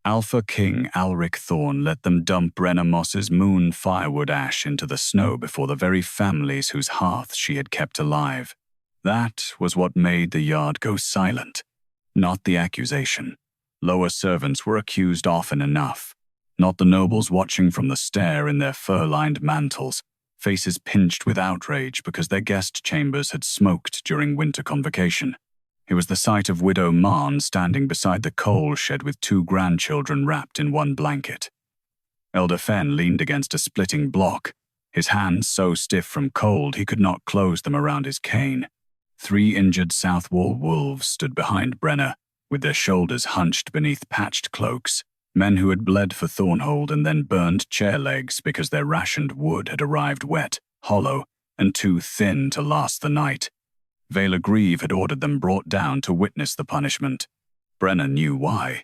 Alpha King Alric Thorn let them dump Brenna Moss's moon firewood ash into the snow before the very families whose hearths she had kept alive. That was what made the yard go silent, not the accusation. Lower servants were accused often enough, not the nobles watching from the stair in their fur-lined mantles, faces pinched with outrage because their guest chambers had smoked during winter convocation. It was the sight of Widow Marn standing beside the coal shed with 2 grandchildren wrapped in one blanket. Elder Fen leaned against a splitting block, his hands so stiff from cold he could not close them around his cane. 3 injured south wall wolves stood behind Brenna, with their shoulders hunched beneath patched cloaks, men who had bled for Thornhold and then burned chair legs because their rationed wood had arrived wet, hollow, and too thin to last the night. Veyla Greave had ordered them brought down to witness the punishment. Brenna knew why.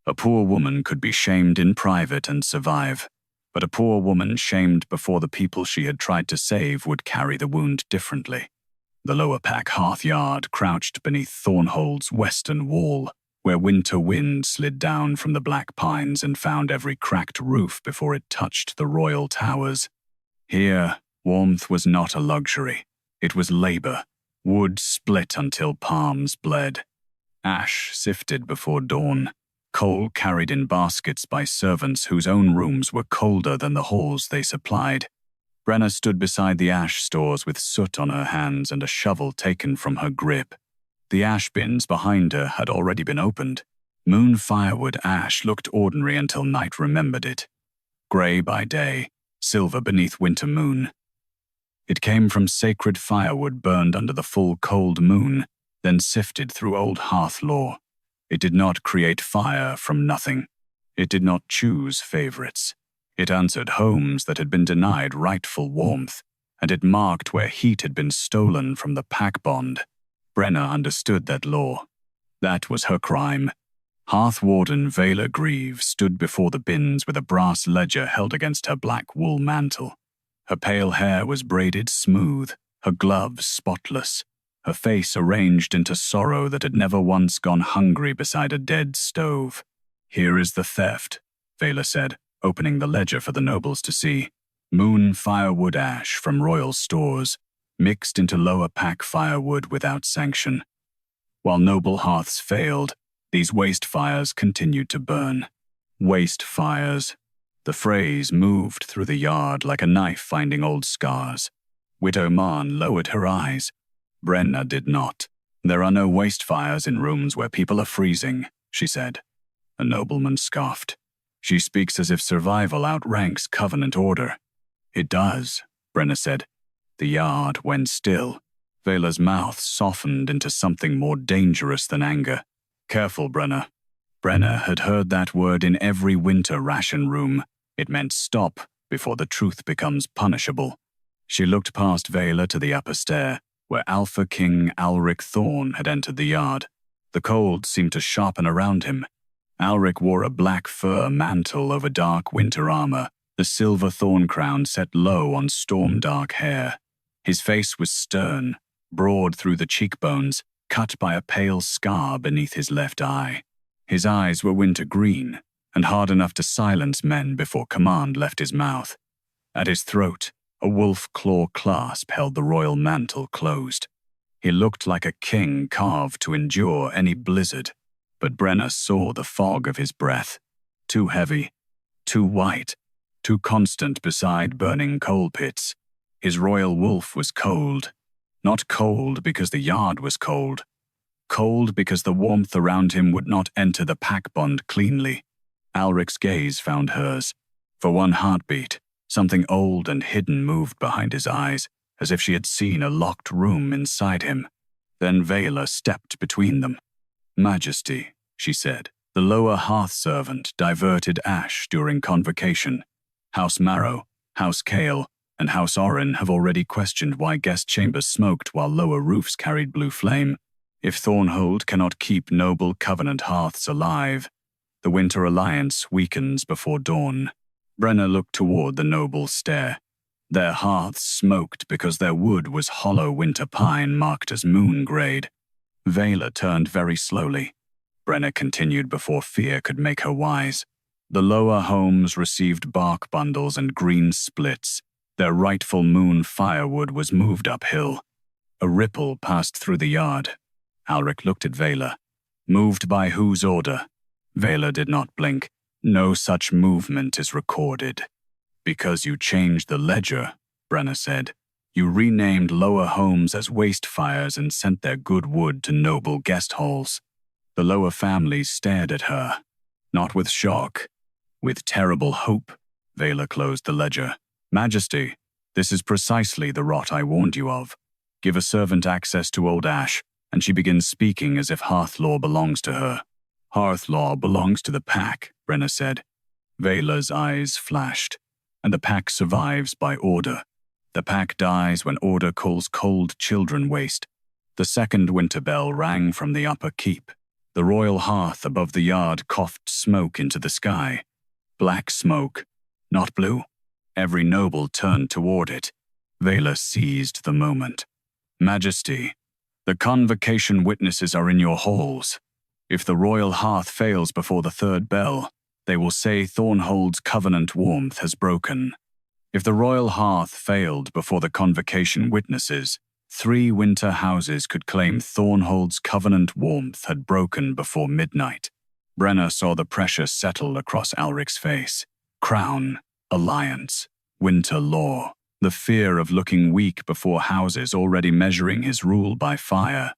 A poor woman could be shamed in private and survive, but a poor woman shamed before the people she had tried to save would carry the wound differently. The lower pack hearth yard crouched beneath Thornhold's western wall, where winter wind slid down from the black pines and found every cracked roof before it touched the royal towers. Here, warmth was not a luxury. It was labor. Wood split until palms bled. Ash sifted before dawn. Coal carried in baskets by servants whose own rooms were colder than the halls they supplied. Brenna stood beside the ash stores with soot on her hands and a shovel taken from her grip. The ash bins behind her had already been opened. Moon firewood ash looked ordinary until night remembered it. Grey by day, silver beneath winter moon. It came from sacred firewood burned under the full cold moon, then sifted through old hearth lore. It did not create fire from nothing. It did not choose favorites. It answered homes that had been denied rightful warmth, and it marked where heat had been stolen from the pack bond. Brenna understood that law. That was her crime. Hearth Warden Veyla Greave stood before the bins with a brass ledger held against her black wool mantle. Her pale hair was braided smooth, her gloves spotless, her face arranged into sorrow that had never once gone hungry beside a dead stove. "Here is the theft," Veyla said, opening the ledger for the nobles to see. "Moon firewood ash from royal stores, mixed into lower pack firewood without sanction. While noble hearths failed, these waste fires continued to burn. Waste fires. The phrase moved through the yard like a knife finding old scars. Widow Marn lowered her eyes. Brenna did not. "There are no waste fires in rooms where people are freezing," she said. A nobleman scoffed. "She speaks as if survival outranks covenant order." "It does," Brenna said. The yard went still. Veyla's mouth softened into something more dangerous than anger. "Careful, Brenna." Brenna had heard that word in every winter ration room. It meant stop before the truth becomes punishable. She looked past Veyla to the upper stair, where Alpha King Alric Thorn had entered the yard. The cold seemed to sharpen around him. Alric wore a black fur mantle over dark winter armor, the silver thorn crown set low on storm-dark hair. His face was stern, broad through the cheekbones, cut by a pale scar beneath his left eye. His eyes were winter green, and hard enough to silence men before command left his mouth. At his throat, a wolf claw clasp held the royal mantle closed. He looked like a king carved to endure any blizzard, but Brenna saw the fog of his breath. Too heavy, too white, too constant beside burning coal pits. His royal wolf was cold. Not cold because the yard was cold. Cold because the warmth around him would not enter the pack bond cleanly. Alric's gaze found hers. For one heartbeat, something old and hidden moved behind his eyes, as if she had seen a locked room inside him. Then Veyla stepped between them. "Majesty," she said, "the lower hearth servant diverted ash during convocation. House Marrow, House Kale, and House Orin have already questioned why guest chambers smoked while lower roofs carried blue flame. If Thornhold cannot keep noble covenant hearths alive, the winter alliance weakens before dawn." Brenna looked toward the noble stair. Their hearths smoked because their wood was hollow winter pine marked as moon-grade. Veyla turned very slowly. Brenna continued before fear could make her wise. The lower homes received bark bundles and green splits. Their rightful moon firewood was moved uphill. A ripple passed through the yard. Alric looked at Veyla. Moved by whose order? Veyla did not blink. No such movement is recorded. Because you changed the ledger, Brenna said. You renamed lower homes as waste fires and sent their good wood to noble guest halls. The lower families stared at her. Not with shock. With terrible hope. Veyla closed the ledger. Majesty, this is precisely the rot I warned you of. Give a servant access to Old Ash, and she begins speaking as if Hearth law belongs to her. Hearth law belongs to the pack, Brenna said. Veyla's eyes flashed. And the pack survives by order. The pack dies when order calls cold children waste. The second winter bell rang from the upper keep. The royal hearth above the yard coughed smoke into the sky. Black smoke, not blue. Every noble turned toward it. Veyla seized the moment. Majesty, the convocation witnesses are in your halls. If the royal hearth fails before the third bell, they will say Thornhold's covenant warmth has broken. If the royal hearth failed before the convocation witnesses, 3 winter houses could claim Thornhold's covenant warmth had broken before midnight. Brenna saw the pressure settle across Alric's face. Crown, alliance, winter law, the fear of looking weak before houses already measuring his rule by fire.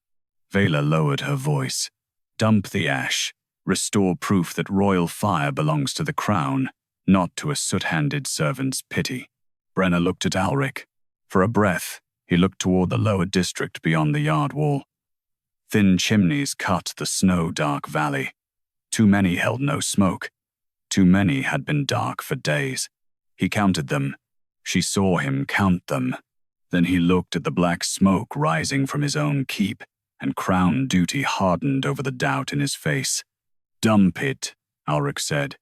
Veyla lowered her voice. Dump the ash. Restore proof that royal fire belongs to the crown, not to a soot-handed servant's pity. Brenna looked at Alric. For a breath, he looked toward the lower district beyond the yard wall. Thin chimneys cut the snow-dark valley. Too many held no smoke. Too many had been dark for days. He counted them. She saw him count them. Then he looked at the black smoke rising from his own keep, and crown duty hardened over the doubt in his face. Dump it, Alric said.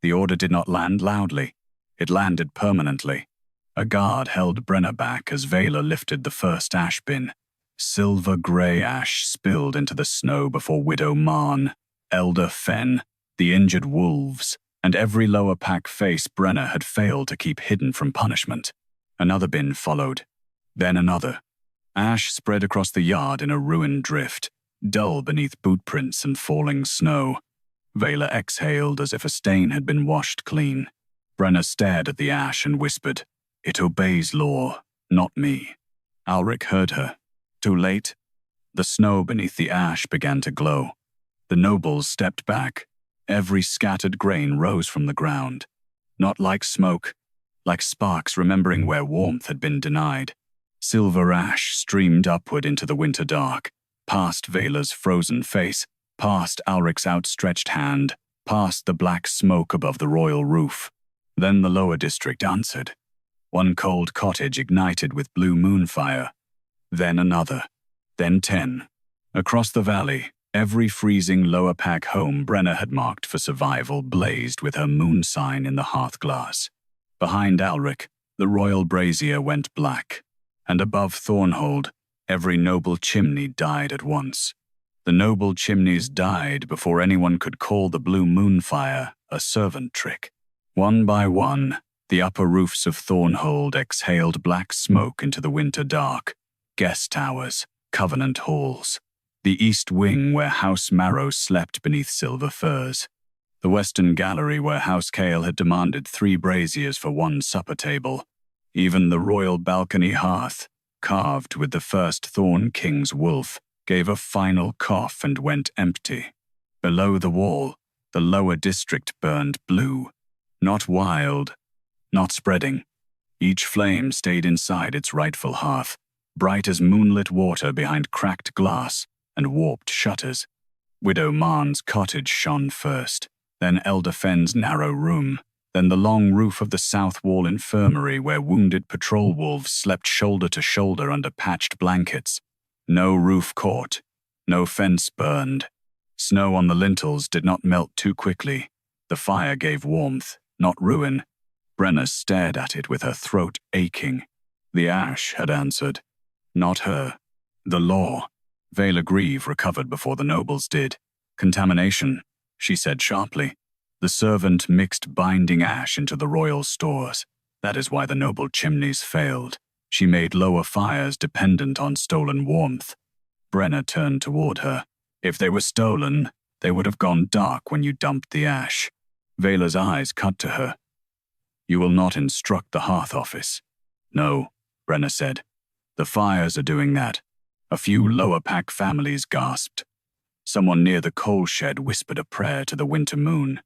The order did not land loudly. It landed permanently. A guard held Brenna back as Veyla lifted the first ash bin. Silver-grey ash spilled into the snow before Widow Marn, Elder Fen, the injured wolves, and every lower pack face Brenna had failed to keep hidden from punishment. Another bin followed. Then another. Ash spread across the yard in a ruined drift, dull beneath bootprints and falling snow. Veyla exhaled as if a stain had been washed clean. Brenna stared at the ash and whispered, "It obeys law, not me." Alric heard her. Too late. The snow beneath the ash began to glow. The nobles stepped back. Every scattered grain rose from the ground. Not like smoke, like sparks remembering where warmth had been denied. Silver ash streamed upward into the winter dark, past Veyla's frozen face, past Alric's outstretched hand, past the black smoke above the royal roof. Then the lower district answered. One cold cottage ignited with blue moon fire. Then another. Then 10. Across the valley, every freezing lower pack home Brenna had marked for survival blazed with her moon sign in the hearth glass. Behind Alric, the royal brazier went black. And above Thornhold, every noble chimney died at once. The noble chimneys died before anyone could call the blue moon fire a servant trick. One by one, the upper roofs of Thornhold exhaled black smoke into the winter dark. Guest towers, covenant halls. The east wing where House Marrow slept beneath silver firs. The western gallery where House Cale had demanded 3 braziers for 1 supper table. Even the royal balcony hearth, carved with the first Thorn King's wolf, gave a final cough and went empty. Below the wall, the lower district burned blue. Not wild, not spreading. Each flame stayed inside its rightful hearth, bright as moonlit water behind cracked glass and warped shutters. Widow Marn's cottage shone first, then Elder Fenn's narrow room, then the long roof of the south wall infirmary where wounded patrol wolves slept shoulder to shoulder under patched blankets. No roof caught, no fence burned. Snow on the lintels did not melt too quickly. The fire gave warmth, not ruin. Brenna stared at it with her throat aching. The ash had answered. Not her. The law. Veyla Greave recovered before the nobles did. Contamination, she said sharply. The servant mixed binding ash into the royal stores. That is why the noble chimneys failed. She made lower fires dependent on stolen warmth. Brenna turned toward her. If they were stolen, they would have gone dark when you dumped the ash. Veyla's eyes cut to her. You will not instruct the hearth office. No, Brenna said. The fires are doing that. A few lower pack families gasped. Someone near the coal shed whispered a prayer to the winter moon.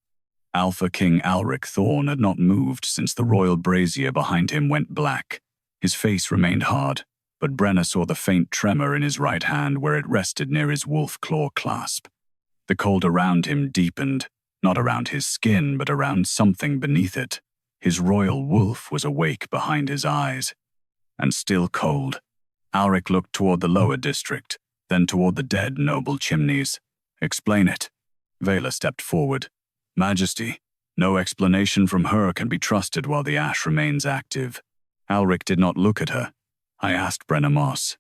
Alpha King Alric Thorn had not moved since the royal brazier behind him went black. His face remained hard, but Brenna saw the faint tremor in his right hand where it rested near his wolf claw clasp. The cold around him deepened, not around his skin, but around something beneath it. His royal wolf was awake behind his eyes, and still cold. Alric looked toward the lower district, then toward the dead noble chimneys. Explain it. Veyla stepped forward. Majesty, no explanation from her can be trusted while the ash remains active. Alric did not look at her. I asked Brenna Moss.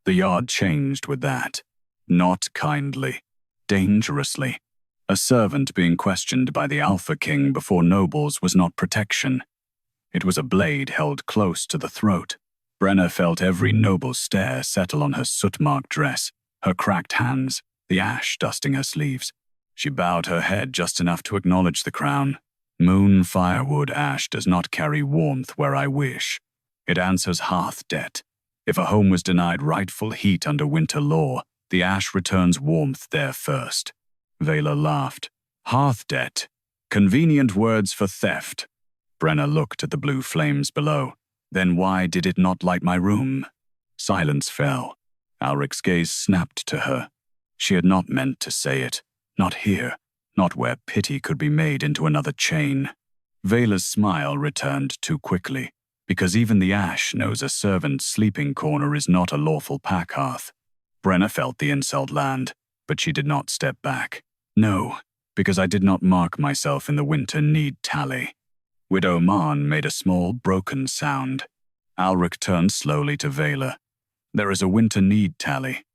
The yard changed with that. Not kindly. Dangerously. A servant being questioned by the Alpha King before nobles was not protection. It was a blade held close to the throat. Brenna felt every noble stare settle on her soot-marked dress, her cracked hands, the ash dusting her sleeves. She bowed her head just enough to acknowledge the crown. Moon firewood ash does not carry warmth where I wish. It answers hearth debt. If a home was denied rightful heat under winter law, the ash returns warmth there first. Veyla laughed. Hearth debt. Convenient words for theft. Brenna looked at the blue flames below. Then why did it not light my room? Silence fell. Alric's gaze snapped to her. She had not meant to say it. Not here. Not where pity could be made into another chain. Veyla's smile returned too quickly, because even the ash knows a servant's sleeping corner is not a lawful pack hearth. Brenna felt the insult land, but she did not step back. No, because I did not mark myself in the winter need tally. Widow Marn made a small, broken sound. Alric turned slowly to Veyla. There is a winter need tally.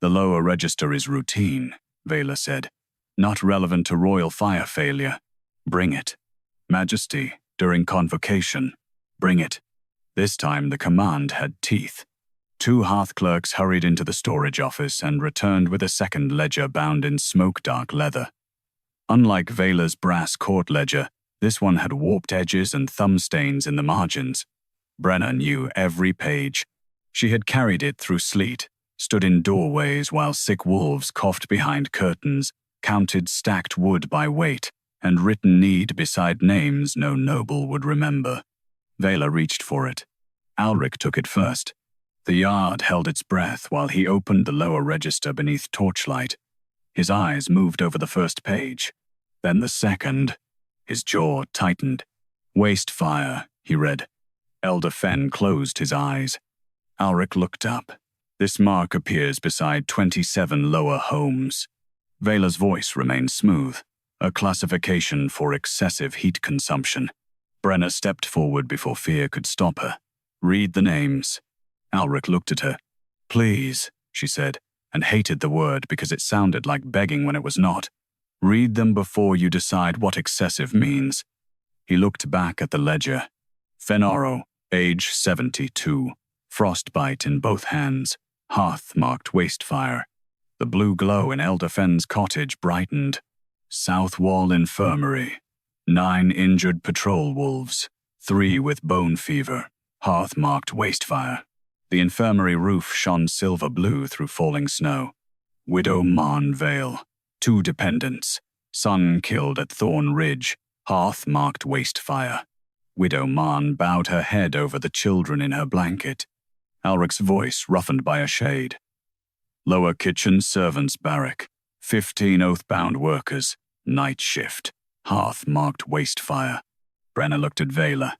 The lower register is routine, Veyla said. Not relevant to royal fire failure. Bring it. Majesty, during convocation. Bring it. This time the command had teeth. 2 hearth clerks hurried into the storage office and returned with a second ledger bound in smoke-dark leather. Unlike Veyla's brass court ledger, this one had warped edges and thumb stains in the margins. Brenna knew every page. She had carried it through sleet, stood in doorways while sick wolves coughed behind curtains, counted stacked wood by weight, and written need beside names no noble would remember. Veyla reached for it. Alric took it first. The yard held its breath while he opened the lower register beneath torchlight. His eyes moved over the first page, then the second. His jaw tightened. Waste fire, he read. Elder Fen closed his eyes. Alric looked up. This mark appears beside 27 lower homes. Veyla's voice remained smooth, a classification for excessive heat consumption. Brenna stepped forward before fear could stop her. Read the names. Alric looked at her. Please, she said, and hated the word because it sounded like begging when it was not. Read them before you decide what excessive means. He looked back at the ledger. Fenaro, age 72, frostbite in both hands, hearth-marked waste fire. The blue glow in Elder Fen's cottage brightened. South Wall Infirmary. 9 injured patrol wolves, 3 with bone fever, hearth-marked waste fire. The infirmary roof shone silver-blue through falling snow. Widow Marn Vale, 2 dependents. Son killed at Thorn Ridge, hearth-marked waste fire. Widow Marn bowed her head over the children in her blanket. Alric's voice roughened by a shade. Lower kitchen servants' barrack. 15 oath-bound workers. Night shift. Hearth-marked waste fire. Brenna looked at Veyla.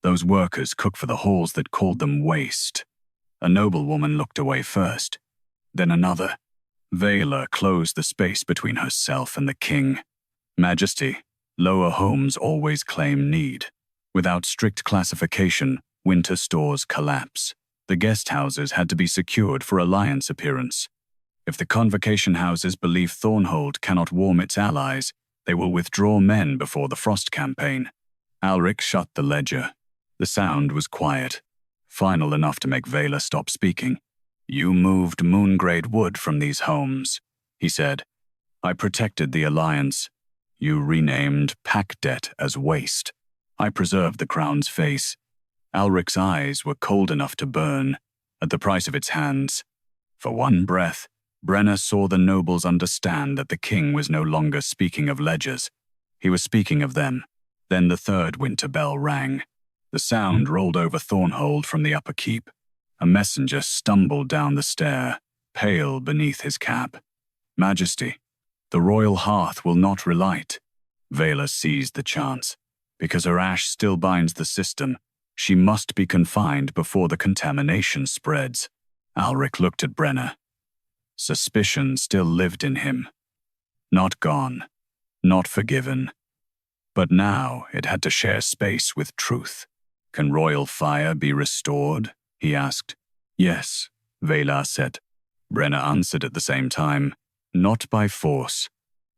Those workers cook for the halls that called them waste. A noblewoman looked away first. Then another. Veyla closed the space between herself and the king. Majesty, lower homes always claim need. Without strict classification, winter stores collapse. The guest houses had to be secured for alliance appearance. If the convocation houses believe Thornhold cannot warm its allies, They will withdraw men before the frost campaign. Alric shut the ledger. The sound was quiet, final enough to make Veyla stop speaking. You moved moongrade wood from these homes, he said. I protected the Alliance. You renamed pack debt as waste. I preserved the crown's face. Alric's eyes were cold enough to burn, at the price of its hands. For one breath, Brenna saw the nobles understand that the king was no longer speaking of ledgers. He was speaking of them. Then the third winter bell rang. The sound rolled over Thornhold from the upper keep. A messenger stumbled down the stair, pale beneath his cap. Majesty, the royal hearth will not relight. Veyla seized the chance. Because her ash still binds the system, she must be confined before the contamination spreads. Alric looked at Brenna. Suspicion still lived in him. Not gone, not forgiven. But now it had to share space with truth. Can royal fire be restored? He asked. Yes, Veyla said. Brenna answered at the same time. Not by force.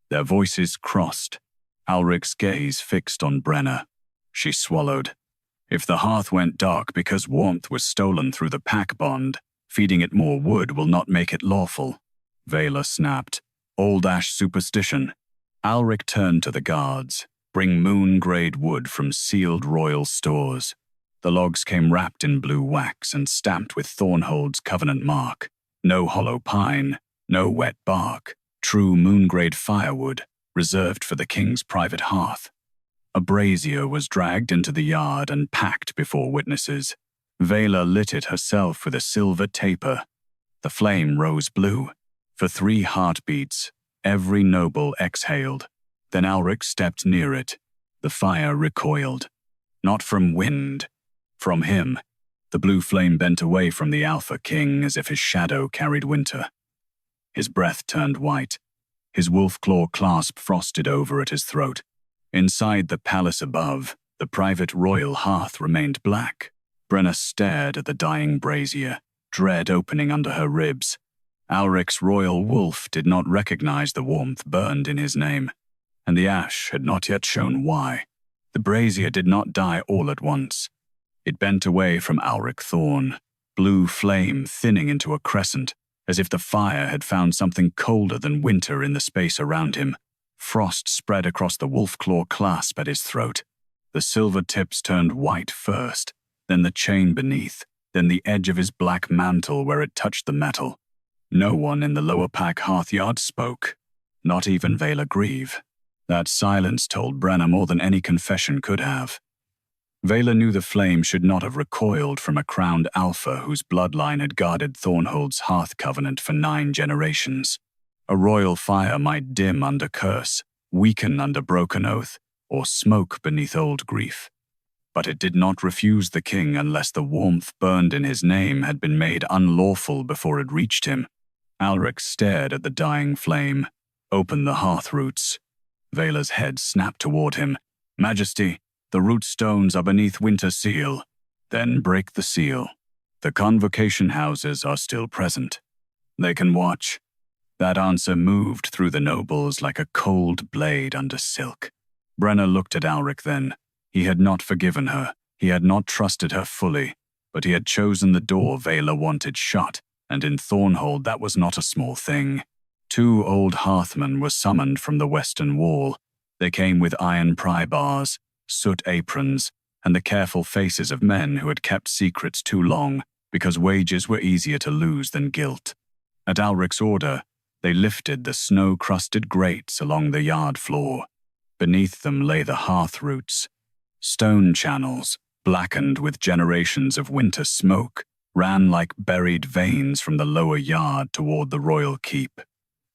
Their voices crossed. Alric's gaze fixed on Brenna. She swallowed. If the hearth went dark because warmth was stolen through the pack bond, feeding it more wood will not make it lawful. Veyla snapped. Old ash superstition. Alric turned to the guards. Bring moon-grade wood from sealed royal stores. The logs came wrapped in blue wax and stamped with Thornhold's covenant mark. No hollow pine, no wet bark. True moon-grade firewood, reserved for the king's private hearth. A brazier was dragged into the yard and packed before witnesses. Veyla lit it herself with a silver taper. The flame rose blue. For 3 heartbeats, every noble exhaled. Then Alric stepped near it. The fire recoiled. Not from wind, from him. The blue flame bent away from the Alpha King as if his shadow carried winter. His breath turned white. His wolf claw clasp frosted over at his throat. Inside the palace above, the private royal hearth remained black. Brenna stared at the dying brazier, dread opening under her ribs. Alric's royal wolf did not recognize the warmth burned in his name, and the ash had not yet shown why. The brazier did not die all at once. It bent away from Alric Thorn, blue flame thinning into a crescent, as if the fire had found something colder than winter in the space around him. Frost spread across the wolf claw clasp at his throat. The silver tips turned white first, then the chain beneath, then the edge of his black mantle where it touched the metal. No one in the lower pack hearthyard spoke, not even Veyla Greave. That silence told Brenna more than any confession could have. Veyla knew the flame should not have recoiled from a crowned alpha whose bloodline had guarded Thornhold's hearth covenant for 9 generations. A royal fire might dim under curse, weaken under broken oath, or smoke beneath old grief. But it did not refuse the king unless the warmth burned in his name had been made unlawful before it reached him. Alric stared at the dying flame. Open the hearth roots. Veyla's head snapped toward him. Majesty, the root stones are beneath winter seal. Then break the seal. The convocation houses are still present. They can watch. That answer moved through the nobles like a cold blade under silk. Brenna looked at Alric then. He had not forgiven her. He had not trusted her fully. But he had chosen the door Veyla wanted shut, and in Thornhold that was not a small thing. 2 old hearthmen were summoned from the western wall. They came with iron pry bars, soot aprons, and the careful faces of men who had kept secrets too long because wages were easier to lose than guilt. At Alric's order, they lifted the snow-crusted grates along the yard floor. Beneath them lay the hearth roots. Stone channels, blackened with generations of winter smoke, ran like buried veins from the lower yard toward the royal keep.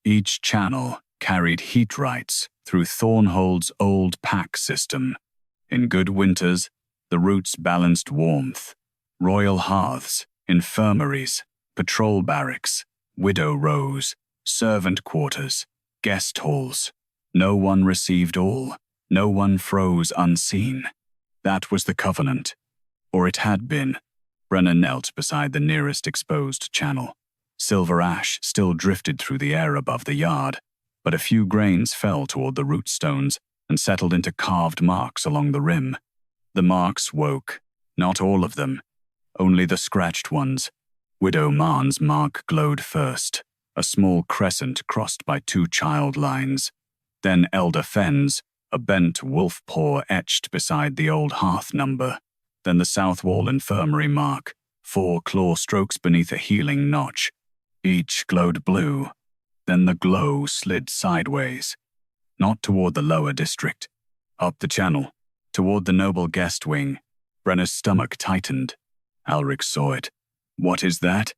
Each channel carried heat rights through Thornhold's old pack system. In good winters, the roots balanced warmth. Royal hearths, infirmaries, patrol barracks, widow rows, servant quarters, guest halls. No one received all. No one froze unseen. That was the covenant. Or it had been. Brenna knelt beside the nearest exposed channel. Silver ash still drifted through the air above the yard. but a few grains fell toward the root stones and settled into carved marks along the rim. The marks woke, not all of them, only the scratched ones. Widow Marn's mark glowed first, a small crescent crossed by 2 child lines. Then Elder Fenn's, a bent wolf paw etched beside the old hearth number. Then the south wall infirmary mark, 4 claw strokes beneath a healing notch. Each glowed blue. Then the glow slid sideways, not toward the lower district, up the channel, toward the noble guest wing. Brenna's stomach tightened. Alric saw it. What is that?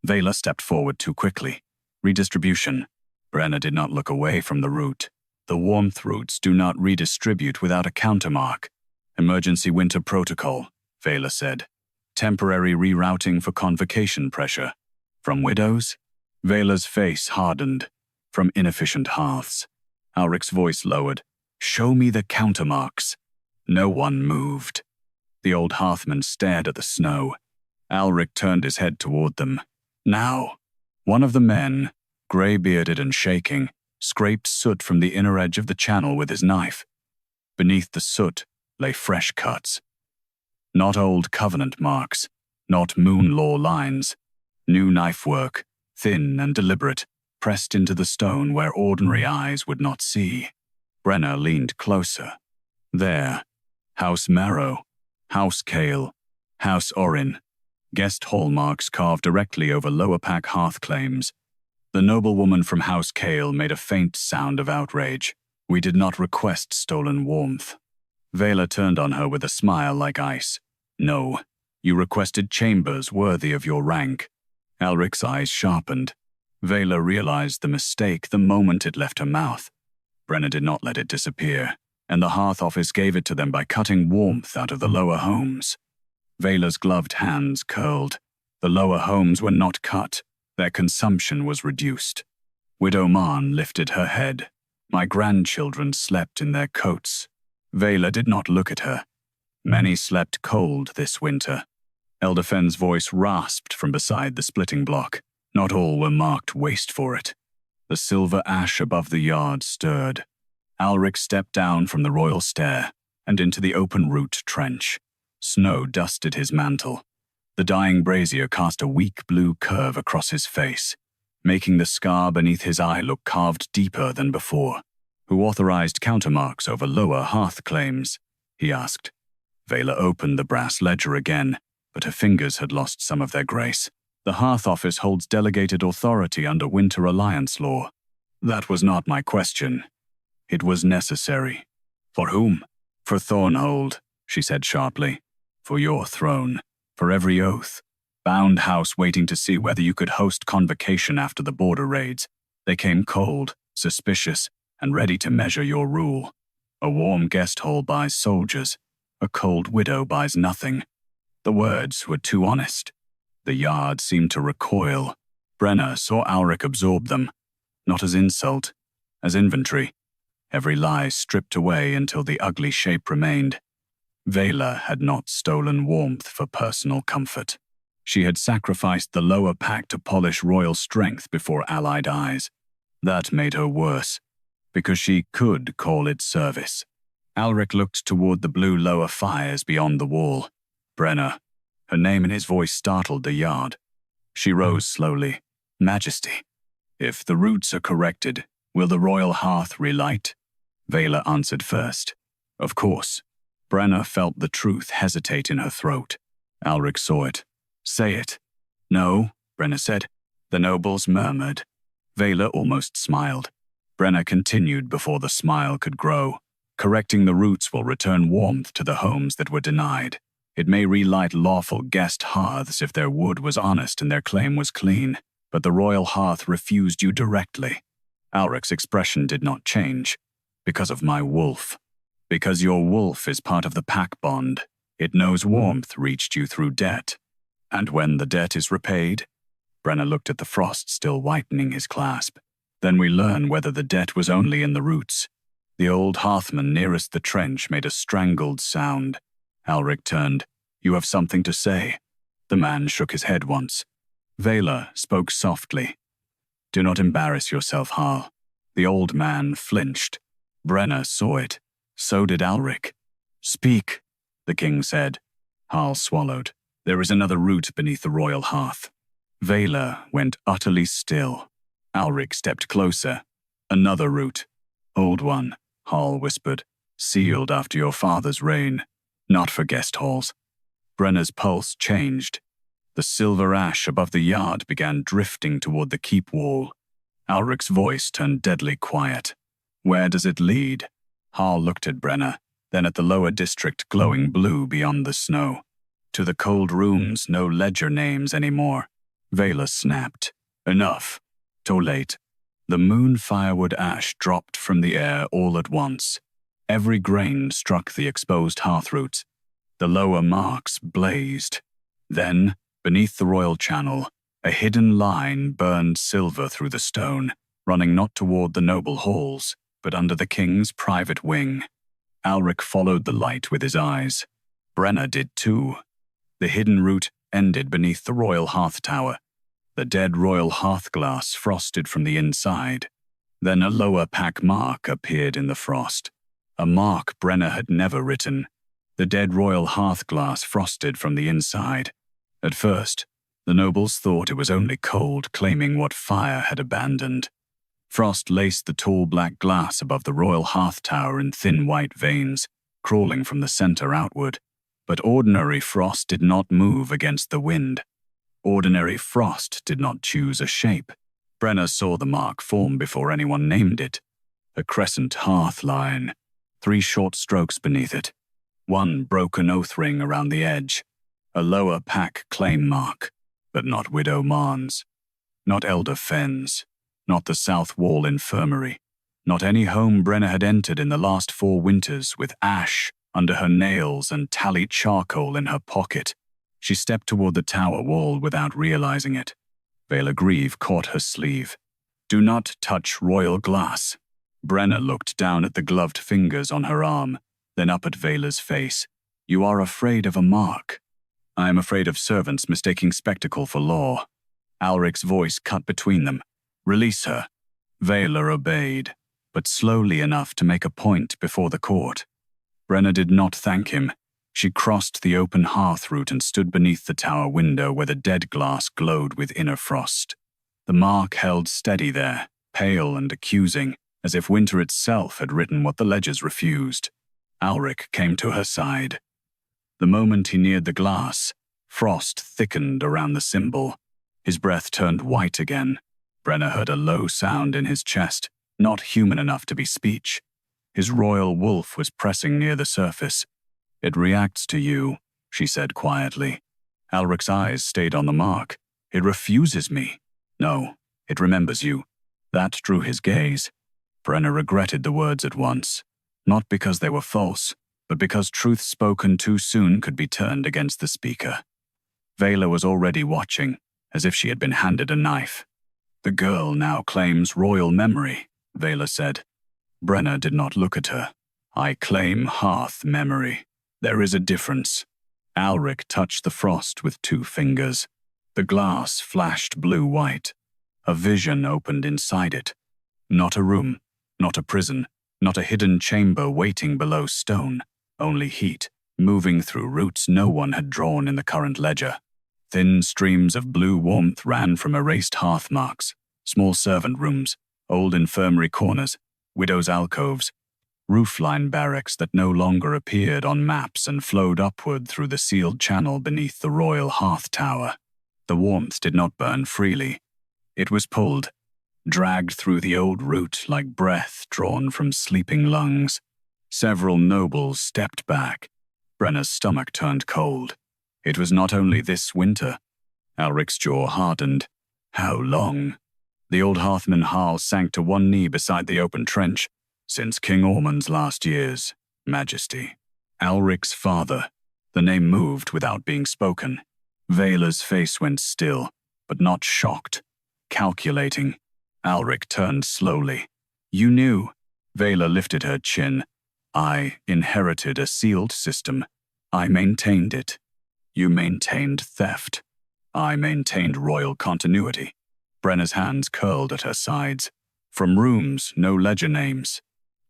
Veyla stepped forward too quickly. Redistribution. Brenna did not look away from the root. The warmth roots do not redistribute without a countermark. Emergency winter protocol, Veyla said. Temporary rerouting for convocation pressure. From widows? Veyla's face hardened. From inefficient hearths. Alric's voice lowered. Show me the countermarks. No one moved. The old hearthman stared at the snow. Alric turned his head toward them. Now, one of the men, gray-bearded and shaking, scraped soot from the inner edge of the channel with his knife. Beneath the soot lay fresh cuts. Not old covenant marks, not moon law lines. New knife work, thin and deliberate, pressed into the stone where ordinary eyes would not see. Brenna leaned closer. There, House Marrow, House Kale, House Orin, guest hallmarks carved directly over lower pack hearth claims. The noblewoman from House Kale made a faint sound of outrage. We did not request stolen warmth. Veyla turned on her with a smile like ice. No, you requested chambers worthy of your rank. Alric's eyes sharpened. Veyla realized the mistake the moment it left her mouth. Brenna did not let it disappear, and the hearth office gave it to them by cutting warmth out of the lower homes. Veyla's gloved hands curled. The lower homes were not cut. Their consumption was reduced. Widow Marn lifted her head. My grandchildren slept in their coats. Veyla did not look at her. Many slept cold this winter. Elder Fenn's voice rasped from beside the splitting block. Not all were marked waste for it. The silver ash above the yard stirred. Alric stepped down from the royal stair and into the open root trench. Snow dusted his mantle. The dying brazier cast a weak blue curve across his face, making the scar beneath his eye look carved deeper than before. Who authorized countermarks over lower hearth claims? He asked. Veyla opened the brass ledger again, but her fingers had lost some of their grace. The Hearth Office holds delegated authority under Winter Alliance law. That was not my question. It was necessary. For whom? For Thornhold, she said sharply. For your throne. For every oath. Bound house waiting to see whether you could host convocation after the border raids. They came cold, suspicious, and ready to measure your rule. A warm guest hole buys soldiers. A cold widow buys nothing. The words were too honest. The yard seemed to recoil. Brenna saw Alric absorb them, not as insult, as inventory. Every lie stripped away until the ugly shape remained. Veyla had not stolen warmth for personal comfort. She had sacrificed the lower pack to polish royal strength before allied eyes. That made her worse, because she could call it service. Alric looked toward the blue lower fires beyond the wall. Brenna. Her name and his voice startled the yard. She rose slowly. Majesty. If the roots are corrected, will the royal hearth relight? Veyla answered first. Of course. Brenna felt the truth hesitate in her throat. Alric saw it. Say it. No, Brenna said. The nobles murmured. Veyla almost smiled. Brenna continued before the smile could grow. Correcting the roots will return warmth to the homes that were denied. It may relight lawful guest hearths if their wood was honest and their claim was clean, but the royal hearth refused you directly. Alric's expression did not change. Because of my wolf. Because your wolf is part of the pack bond. It knows warmth reached you through debt. And when the debt is repaid? Brenna looked at the frost still whitening his clasp. Then we learn whether the debt was only in the roots. The old hearthman nearest the trench made a strangled sound. Alric turned. You have something to say. The man shook his head once. Veyla spoke softly. Do not embarrass yourself, Harl. The old man flinched. Brenna saw it. So did Alric. "Speak," the king said. Harl swallowed. "There is another root beneath the royal hearth." Veyla went utterly still. Alric stepped closer. "Another root. Old one," Harl whispered. "Sealed after your father's reign. Not for guest halls." Brenna's pulse changed. The silver ash above the yard began drifting toward the keep wall. Alric's voice turned deadly quiet. "Where does it lead?" Harl looked at Brenna, then at the lower district glowing blue beyond the snow. "To the cold rooms, no ledger names anymore." Veyla snapped. "Enough. Too late." The moon firewood ash dropped from the air all at once. Every grain struck the exposed hearth roots. The lower marks blazed. Then, beneath the royal channel, a hidden line burned silver through the stone, running not toward the noble halls, but under the king's private wing. Alric followed the light with his eyes. Brenna did too. The hidden route ended beneath the royal hearth tower. The dead royal hearth glass frosted from the inside. Then a lower pack mark appeared in the frost. A mark Brenna had never written. The dead royal hearth glass frosted from the inside. At first, the nobles thought it was only cold claiming what fire had abandoned. Frost laced the tall black glass above the royal hearth tower in thin white veins, crawling from the center outward. But ordinary frost did not move against the wind. Ordinary frost did not choose a shape. Brenna saw the mark form before anyone named it. A crescent hearth line, 3 short strokes beneath it. 1 broken oath ring around the edge. A lower pack claim mark, but not Widow Marn's. Not Elder Fenn's. Not the South Wall Infirmary. Not any home Brenna had entered in the last 4 winters with ash under her nails and tallied charcoal in her pocket. She stepped toward the tower wall without realizing it. Veyla Greave caught her sleeve. "Do not touch royal glass." Brenna looked down at the gloved fingers on her arm, then up at Veyla's face. "You are afraid of a mark." "I am afraid of servants mistaking spectacle for law." Alric's voice cut between them. "Release her." Veyla obeyed, but slowly enough to make a point before the court. Brenna did not thank him. She crossed the open hearth root and stood beneath the tower window where the dead glass glowed with inner frost. The mark held steady there, pale and accusing, as if winter itself had written what the ledgers refused. Alric came to her side. The moment he neared the glass, frost thickened around the symbol. His breath turned white again. Brenna heard a low sound in his chest, not human enough to be speech. His royal wolf was pressing near the surface. "It reacts to you," she said quietly. Alric's eyes stayed on the mark. "It refuses me." "No, it remembers you." That drew his gaze. Brenna regretted the words at once, not because they were false, but because truth spoken too soon could be turned against the speaker. Veyla was already watching, as if she had been handed a knife. "The girl now claims royal memory," Veyla said. Brenna did not look at her. "I claim hearth memory. There is a difference." Alric touched the frost with 2 fingers. The glass flashed blue-white. A vision opened inside it. Not a room, not a prison, not a hidden chamber waiting below stone. Only heat, moving through roots no one had drawn in the current ledger. Thin streams of blue warmth ran from erased hearth marks, small servant rooms, old infirmary corners, widows' alcoves, roofline barracks that no longer appeared on maps and flowed upward through the sealed channel beneath the royal hearth tower. The warmth did not burn freely. It was pulled, dragged through the old root like breath drawn from sleeping lungs. Several nobles stepped back. Brenna's stomach turned cold. It was not only this winter. Alric's jaw hardened. How long? The old hearthman Harl sank to one knee beside the open trench. "Since King Ormond's last years, Majesty." Alric's father. The name moved without being spoken. Veyla's face went still, but not shocked. Calculating. Alric turned slowly. "You knew." Veyla lifted her chin. "I inherited a sealed system. I maintained it. You maintained theft. I maintained royal continuity." Brenna's hands curled at her sides. From rooms, no ledger names.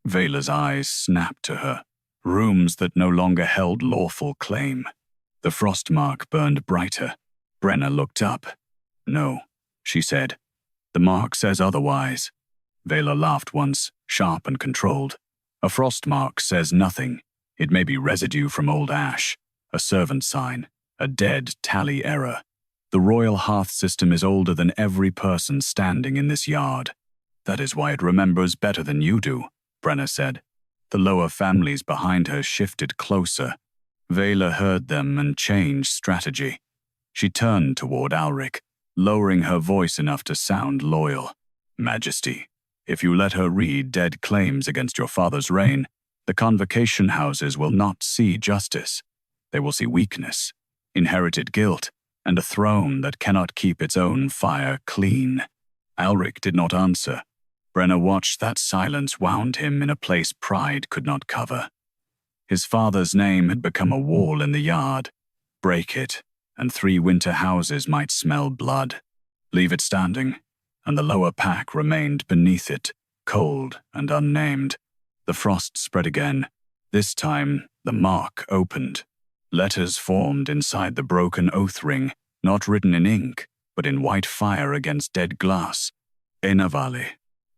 Veyla's eyes snapped to her. Rooms that no longer held lawful claim. The frost mark burned brighter. Brenna looked up. "No," she said. "The mark says otherwise." Veyla laughed once, sharp and controlled. "A frost mark says nothing. It may be residue from old ash, a servant sign, a dead tally error. The royal hearth system is older than every person standing in this yard. That is why it remembers better than you do," Brenna said. The lower families behind her shifted closer. Veyla heard them and changed strategy. She turned toward Alric, lowering her voice enough to sound loyal. "Majesty, if you let her read dead claims against your father's reign, the convocation houses will not see justice. They will see weakness, inherited guilt, and a throne that cannot keep its own fire clean." Alric did not answer. Brenna watched that silence wound him in a place pride could not cover. His father's name had become a wall in the yard. Break it, and 3 winter houses might smell blood. Leave it standing, and the lower pack remained beneath it, cold and unnamed. The frost spread again. This time, the mark opened. Letters formed inside the broken oath ring, not written in ink, but in white fire against dead glass. Enavale.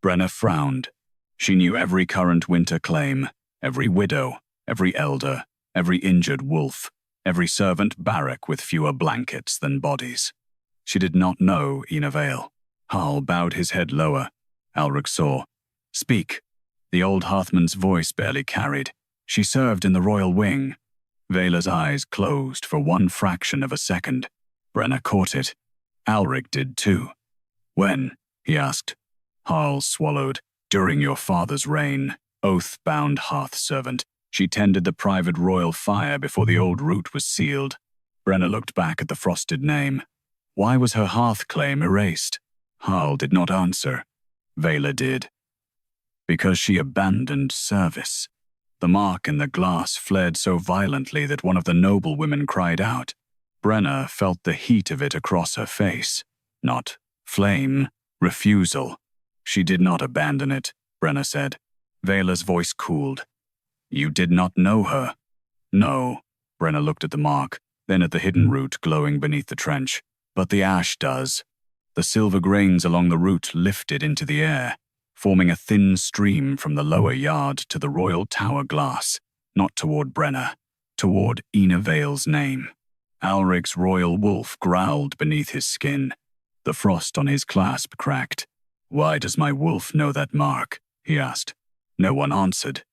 Brenna frowned. She knew every current winter claim, every widow, every elder, every injured wolf, every servant barrack with fewer blankets than bodies. She did not know Enavale. Harl bowed his head lower. Alric saw. "Speak." The old hearthman's voice barely carried. "She served in the royal wing." Veyla's eyes closed for one fraction of a second. Brenna caught it. Alric did too. "When?" he asked. Harl swallowed. "During your father's reign, oath-bound hearth servant. She tended the private royal fire before the old root was sealed." Brenna looked back at the frosted name. Why was her hearth claim erased? Harl did not answer. Veyla did. Because she abandoned service. The mark in the glass flared so violently that one of the noblewomen cried out. Brenna felt the heat of it across her face. Not flame, refusal. "She did not abandon it," Brenna said. Veyla's voice cooled. "You did not know her." "No." Brenna looked at the mark, then at the hidden root glowing beneath the trench. "But the ash does." The silver grains along the root lifted into the air, forming a thin stream from the lower yard to the royal tower glass, not toward Brenna, toward Enavale's name. Alric's royal wolf growled beneath his skin. The frost on his clasp cracked. "Why does my wolf know that mark?" he asked. No one answered.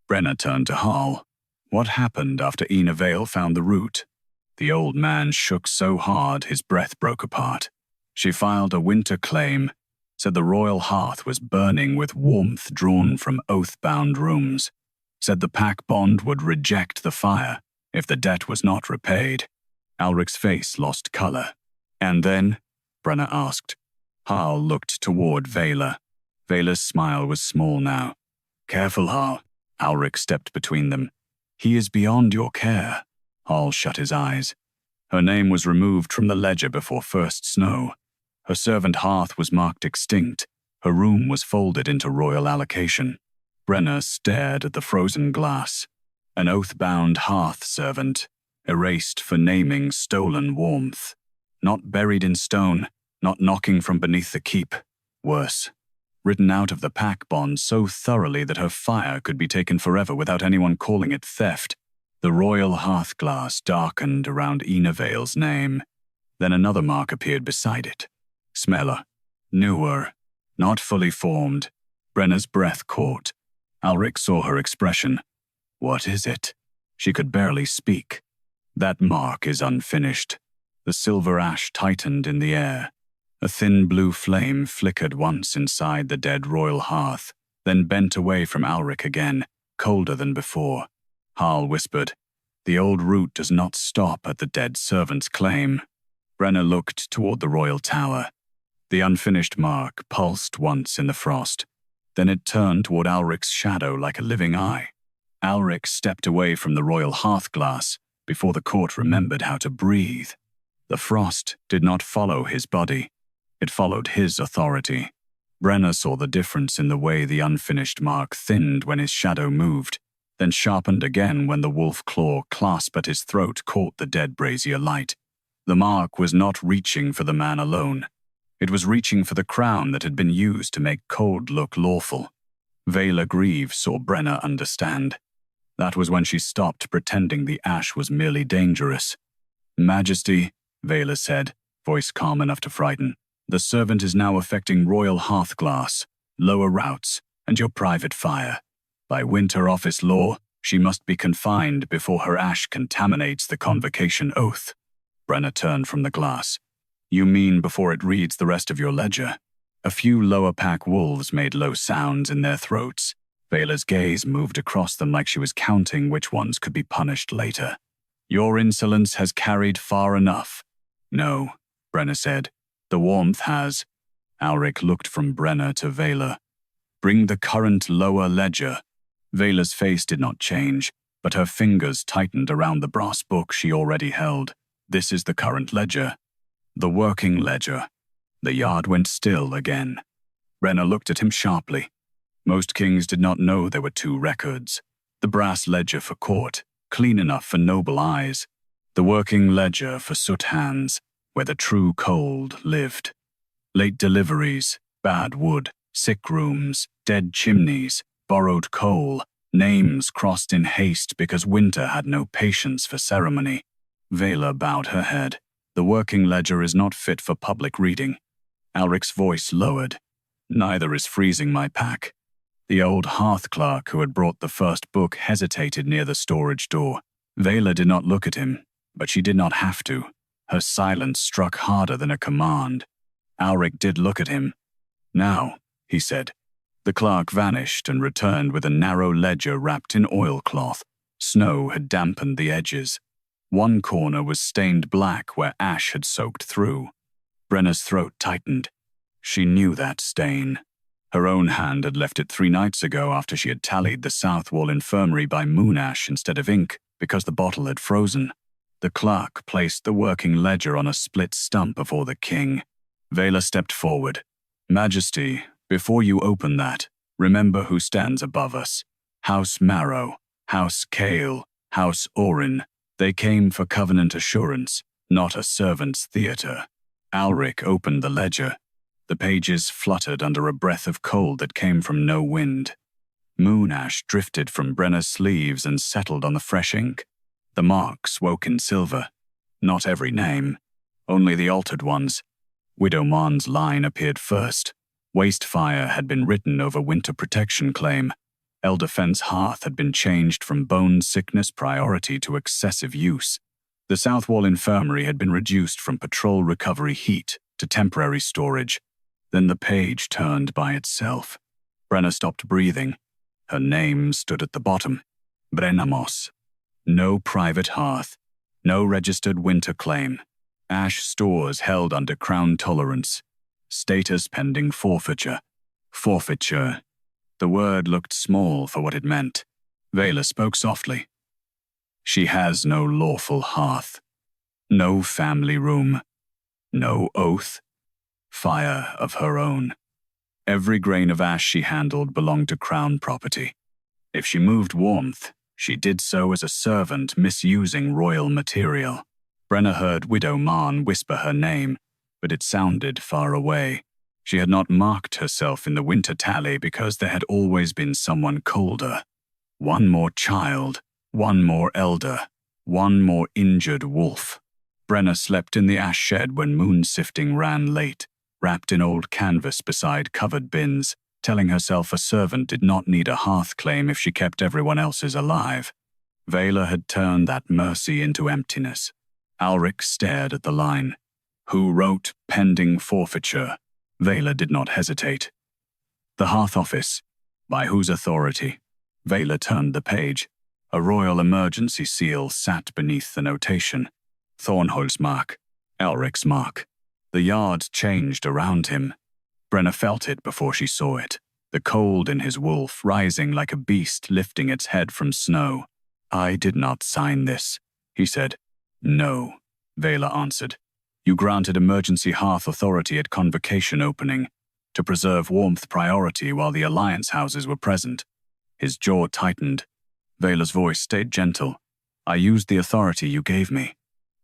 Brenna turned to Harl. "What happened after Enavale found the root?" The old man shook so hard his breath broke apart. "She filed a winter claim, said the royal hearth was burning with warmth drawn from oath-bound rooms, said the pack bond would reject the fire if the debt was not repaid." Alric's face lost color. "And then?" Brenna asked. Harl looked toward Veyla. Veyla's smile was small now. "Careful, Harl." Alric stepped between them. "He is beyond your care." Harl shut his eyes. Her name was removed from the ledger before first snow. Her servant hearth was marked extinct. Her room was folded into royal allocation. Brenna stared at the frozen glass. An oath-bound hearth servant, erased for naming stolen warmth. Not buried in stone, not knocking from beneath the keep. Worse, written out of the pack bond so thoroughly that her fire could be taken forever without anyone calling it theft. The royal hearth glass darkened around Enavale's name. Then another mark appeared beside it. Smaller, newer, not fully formed. Brenna's breath caught. Alric saw her expression. "What is it?" She could barely speak. "That mark is unfinished." The silver ash tightened in the air. A thin blue flame flickered once inside the dead royal hearth, then bent away from Alric again, colder than before. Harl whispered, "The old root does not stop at the dead servant's claim." Brenna looked toward the royal tower. The unfinished mark pulsed once in the frost. Then it turned toward Alric's shadow like a living eye. Alric stepped away from the royal hearth glass before the court remembered how to breathe. The frost did not follow his body. It followed his authority. Brenna saw the difference in the way the unfinished mark thinned when his shadow moved, then sharpened again when the wolf claw clasp at his throat caught the dead brazier light. The mark was not reaching for the man alone. It was reaching for the crown that had been used to make cold look lawful. Veyla Greave saw Brenna understand. That was when she stopped pretending the ash was merely dangerous. "Majesty," Veyla said, voice calm enough to frighten, "the servant is now affecting royal hearth glass, lower routes, and your private fire. By Winter Office law, she must be confined before her ash contaminates the convocation oath." Brenna turned from the glass. "You mean before it reads the rest of your ledger?" A few lower pack wolves made low sounds in their throats. Veyla's gaze moved across them like she was counting which ones could be punished later. "Your insolence has carried far enough." "No," Brenna said. "The warmth has." Alric looked from Brenna to Veyla. "Bring the current lower ledger." Veyla's face did not change, but her fingers tightened around the brass book she already held. "This is the current ledger." "The working ledger." The yard went still again. Brenna looked at him sharply. Most kings did not know there were two records. The brass ledger for court, clean enough for noble eyes. The working ledger for soot hands, where the true cold lived. Late deliveries, bad wood, sick rooms, dead chimneys, borrowed coal, names crossed in haste because winter had no patience for ceremony. Veyla bowed her head. "The working ledger is not fit for public reading." Alric's voice lowered. "Neither is freezing my pack." The old hearth clerk who had brought the first book hesitated near the storage door. Veyla did not look at him, but she did not have to. Her silence struck harder than a command. Alric did look at him. "Now," he said. The clerk vanished and returned with a narrow ledger wrapped in oilcloth. Snow had dampened the edges. One corner was stained black where ash had soaked through. Brenna's throat tightened. She knew that stain. Her own hand had left it 3 nights ago after she had tallied the south wall infirmary by moon ash instead of ink because the bottle had frozen. The clerk placed the working ledger on a split stump before the king. Veyla stepped forward. "Majesty, before you open that, remember who stands above us. House Marrow, House Kale, House Orin. They came for covenant assurance, not a servant's theater." Alric opened the ledger. The pages fluttered under a breath of cold that came from no wind. Moon ash drifted from Brenna's sleeves and settled on the fresh ink. The marks woke in silver. Not every name, only the altered ones. Widow Marn's line appeared first. Wastefire had been written over winter protection claim. Elder Fenn's hearth had been changed from bone sickness priority to excessive use. The South Wall Infirmary had been reduced from patrol recovery heat to temporary storage. Then the page turned by itself. Brenna stopped breathing. Her name stood at the bottom. Brenna Moss. No private hearth. No registered winter claim. Ash stores held under crown tolerance. Status pending forfeiture. Forfeiture. The word looked small for what it meant. Veyla spoke softly. She has no lawful hearth. No family room. No oath. Fire of her own. Every grain of ash she handled belonged to crown property. If she moved warmth, she did so as a servant misusing royal material. Brenna heard Widow Marn whisper her name, but it sounded far away. She had not marked herself in the winter tally because there had always been someone colder. One more child, one more elder, one more injured wolf. Brenna slept in the ash shed when moon sifting ran late, wrapped in old canvas beside covered bins, telling herself a servant did not need a hearth claim if she kept everyone else's alive. Veyla had turned that mercy into emptiness. Alric stared at the line. Who wrote pending forfeiture? Veyla did not hesitate. The Hearth Office. By whose authority? Veyla turned the page. A royal emergency seal sat beneath the notation. Thornhol's mark. Alric's mark. The yard changed around him. Brenna felt it before she saw it, the cold in his wolf rising like a beast lifting its head from snow. "I did not sign this," he said. "No," Veyla answered. "You granted emergency hearth authority at convocation opening. to preserve warmth priority while the alliance houses were present. His jaw tightened. Veyla's voice stayed gentle. I used the authority you gave me.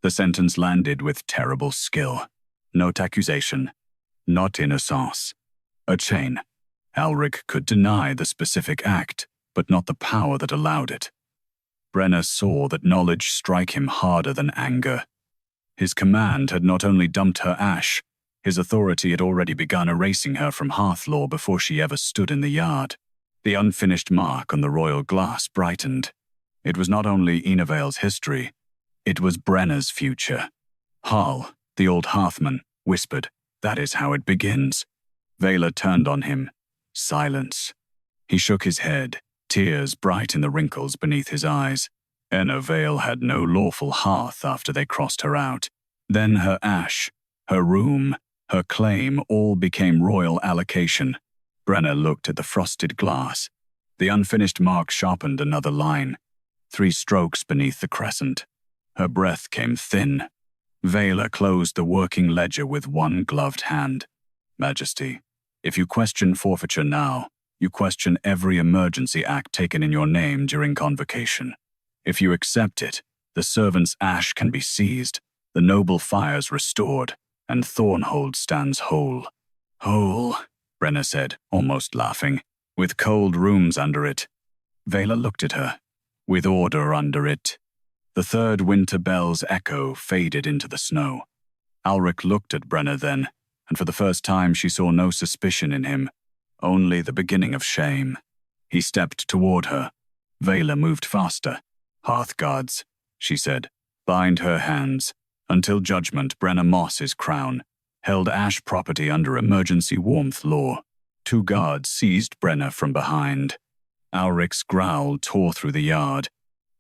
The sentence landed with terrible skill. Not accusation, not innocence. A chain. Alric could deny the specific act, but not the power that allowed it. Brenna saw that knowledge strike him harder than anger. His command had not only dumped her ash, his authority had already begun erasing her from Hearth law before she ever stood in the yard. The unfinished mark on the royal glass brightened. It was not only Enavale's history, it was Brenna's future. Harl, the old hearthman, whispered, that is how it begins. Veyla turned on him. Silence. He shook his head, tears bright in the wrinkles beneath his eyes. Enavale had no lawful hearth after they crossed her out. Then her ash, her room, her claim all became royal allocation. Brenna looked at the frosted glass. The unfinished mark sharpened another line. 3 strokes beneath the crescent. Her breath came thin. Veyla closed the working ledger with one gloved hand. Majesty, if you question forfeiture now, you question every emergency act taken in your name during convocation. If you accept it, the servant's ash can be seized, the noble fires restored, and Thornhold stands whole. Whole, Brenna said, almost laughing, with cold rooms under it. Veyla looked at her, with order under it. The third winter bell's echo faded into the snow. Alric looked at Brenna then, and for the first time she saw no suspicion in him, only the beginning of shame. He stepped toward her. Veyla moved faster. Hearthguards, she said, bind her hands. Until judgment, Brenna Moss's crown held ash property under emergency warmth law. 2 guards seized Brenna from behind. Alric's growl tore through the yard.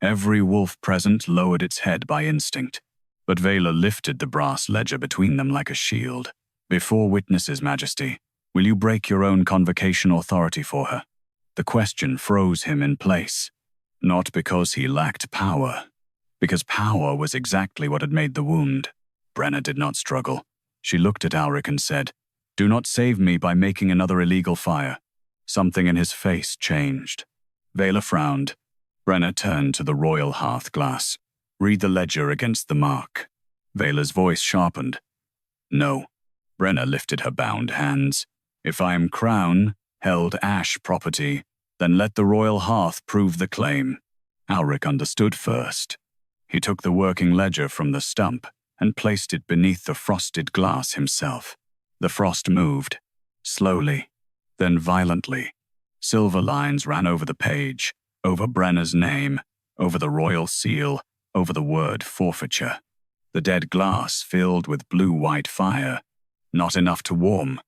Every wolf present lowered its head by instinct, but Veyla lifted the brass ledger between them like a shield. Before witnesses, Majesty, will you break your own convocation authority for her? The question froze him in place. Not because he lacked power, because power was exactly what had made the wound. Brenna did not struggle. She looked at Alric and said, do not save me by making another illegal fire. Something in his face changed. Veyla frowned. Brenna turned to the royal hearth glass. Read the ledger against the mark. Veyla's voice sharpened. No. Brenna lifted her bound hands. If I am crown, held ash property, then let the royal hearth prove the claim. Alric understood first. He took the working ledger from the stump and placed it beneath the frosted glass himself. The frost moved, slowly, then violently. Silver lines ran over the page, over Brenna's name, over the royal seal, over the word forfeiture. The dead glass filled with blue-white fire. Not enough to warm,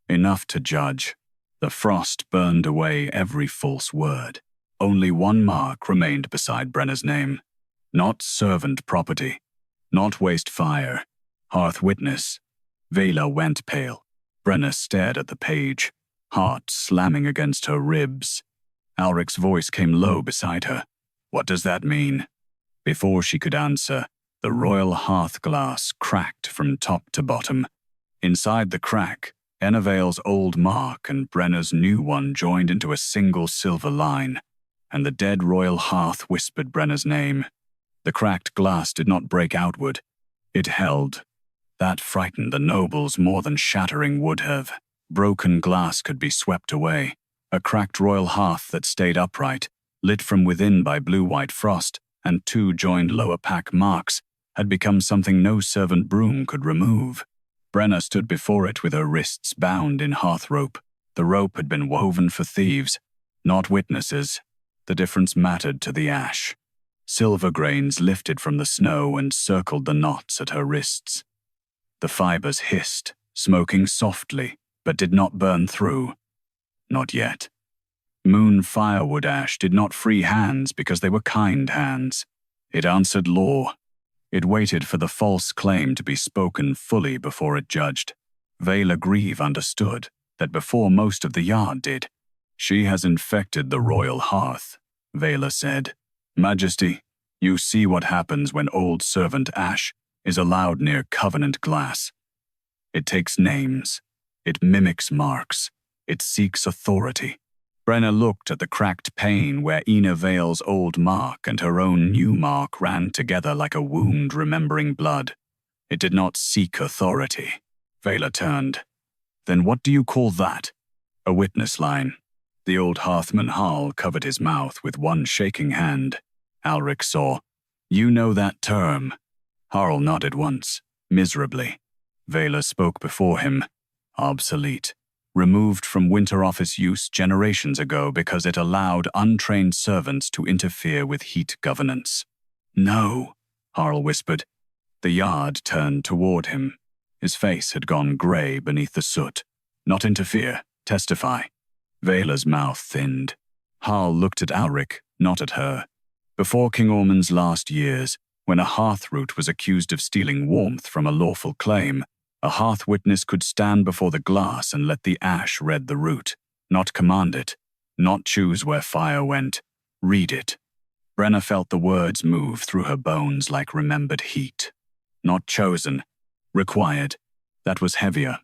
enough to judge. The frost burned away every false word. Only one mark remained beside Brenna's name. Not servant property, not waste fire. Hearth witness. Veyla went pale. Brenna stared at the page, heart slamming against her ribs. Alric's voice came low beside her. What does that mean? Before she could answer, the royal hearth glass cracked from top to bottom. Inside the crack, Enavale's old mark and Brenna's new one joined into a single silver line, and the dead royal hearth whispered Brenna's name. The cracked glass did not break outward. It held. That frightened the nobles more than shattering would have. Broken glass could be swept away. A cracked royal hearth that stayed upright, lit from within by blue-white frost, and 2 joined lower pack marks, had become something no servant broom could remove. Brenna stood before it with her wrists bound in hearth rope. The rope had been woven for thieves, not witnesses. The difference mattered to the ash. Silver grains lifted from the snow and circled the knots at her wrists. The fibers hissed, smoking softly, but did not burn through. Not yet. Moon firewood ash did not free hands because they were kind hands. It answered law. It waited for the false claim to be spoken fully before it judged. Veyla Greave understood that before most of the yard did. She has infected the royal hearth, Veyla said. Majesty, you see what happens when old servant ash is allowed near covenant glass. It takes names. It mimics marks. It seeks authority. Brenna looked at the cracked pane where Ina Vale's old mark and her own new mark ran together like a wound remembering blood. It did not seek authority. Veyla turned. Then what do you call that? A witness line. The old hearthman Harl covered his mouth with one shaking hand. Alric saw. You know that term. Harl nodded once, miserably. Veyla spoke before him. Obsolete. Removed from winter office use generations ago because it allowed untrained servants to interfere with heat governance. No, Harl whispered. The yard turned toward him. His face had gone grey beneath the soot. Not interfere, testify. Veyla's mouth thinned. Harl looked at Alric, not at her. Before King Ormond's last years, when a hearth root was accused of stealing warmth from a lawful claim, a hearth witness could stand before the glass and let the ash read the root, not command it, not choose where fire went, read it. Brenna felt the words move through her bones like remembered heat. Not chosen, required. That was heavier.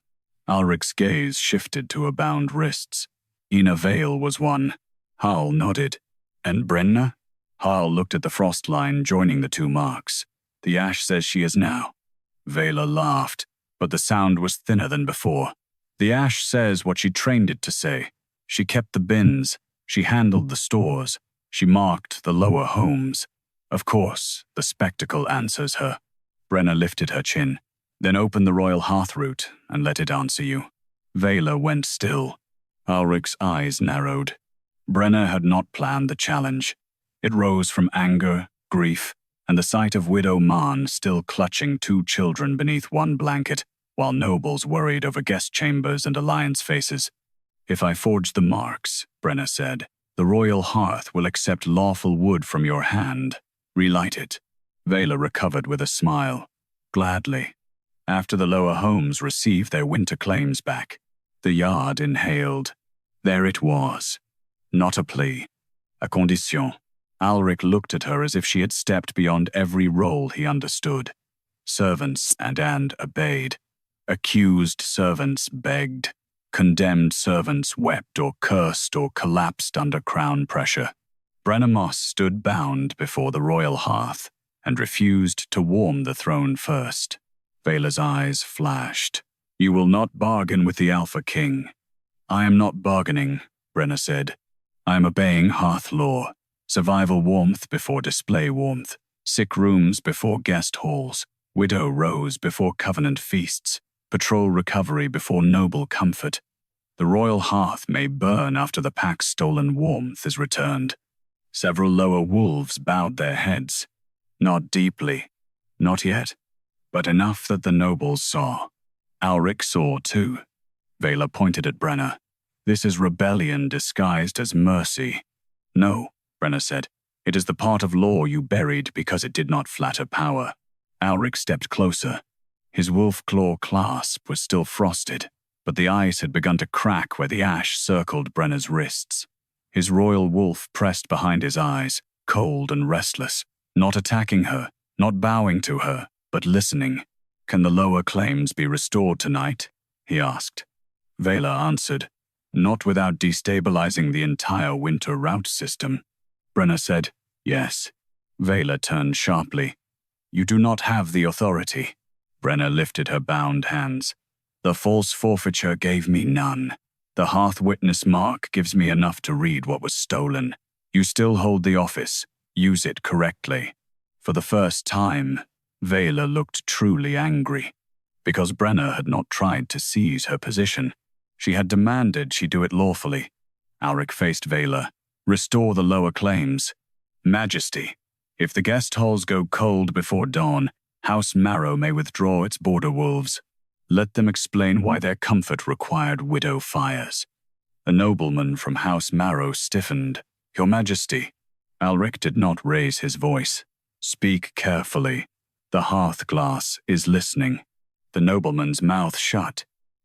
Alric's gaze shifted to her bound wrists. Ina Vale was one. Harl nodded. And Brenna? Harl looked at the frost line joining the two marks. The ash says she is now. Veyla laughed, but the sound was thinner than before. The ash says what she trained it to say. She kept the bins. She handled the stores. She marked the lower homes. Of course, the spectacle answers her. Brenna lifted her chin. Then open the royal hearth root and let it answer you. Veyla went still. Alric's eyes narrowed. Brenna had not planned the challenge. It rose from anger, grief, and the sight of Widow Marn still clutching two children beneath one blanket, while nobles worried over guest chambers and alliance faces. If I forge the marks, Brenna said, the royal hearth will accept lawful wood from your hand. Relight it. Veyla recovered with a smile. Gladly. After the lower homes received their winter claims back, the yard inhaled. There it was. Not a plea. A condition. Alric looked at her as if she had stepped beyond every role he understood. Servants and obeyed. Accused servants begged. Condemned servants wept or cursed or collapsed under crown pressure. Brenna Moss stood bound before the royal hearth and refused to warm the throne first. Veyla's eyes flashed. You will not bargain with the Alpha King. I am not bargaining, Brenna said. I am obeying hearth law. Survival warmth before display warmth. Sick rooms before guest halls. Widow rows before covenant feasts. Patrol recovery before noble comfort. The royal hearth may burn after the pack's stolen warmth is returned. Several lower wolves bowed their heads. Not deeply. Not yet. But enough that the nobles saw. Alric saw too. Veyla pointed at Brenna. This is rebellion disguised as mercy. No, Brenna said. It is the part of law you buried because it did not flatter power. Alric stepped closer. His wolf claw clasp was still frosted, but the ice had begun to crack where the ash circled Brenna's wrists. His royal wolf pressed behind his eyes, cold and restless, not attacking her, not bowing to her, but listening. Can the lower claims be restored tonight? He asked. Veyla answered. Not without destabilizing the entire winter route system. Brenna said, yes. Veyla turned sharply. You do not have the authority. Brenna lifted her bound hands. The false forfeiture gave me none. The hearth witness mark gives me enough to read what was stolen. You still hold the office. Use it correctly. For the first time, Veyla looked truly angry. Because Brenna had not tried to seize her position. She had demanded she do it lawfully. Alric faced Veyla. Restore the lower claims. Majesty, if the guest halls go cold before dawn, House Marrow may withdraw its border wolves. Let them explain why their comfort required widow fires. A nobleman from House Marrow stiffened. Your Majesty. Alric did not raise his voice. Speak carefully. The hearth glass is listening. The nobleman's mouth shut.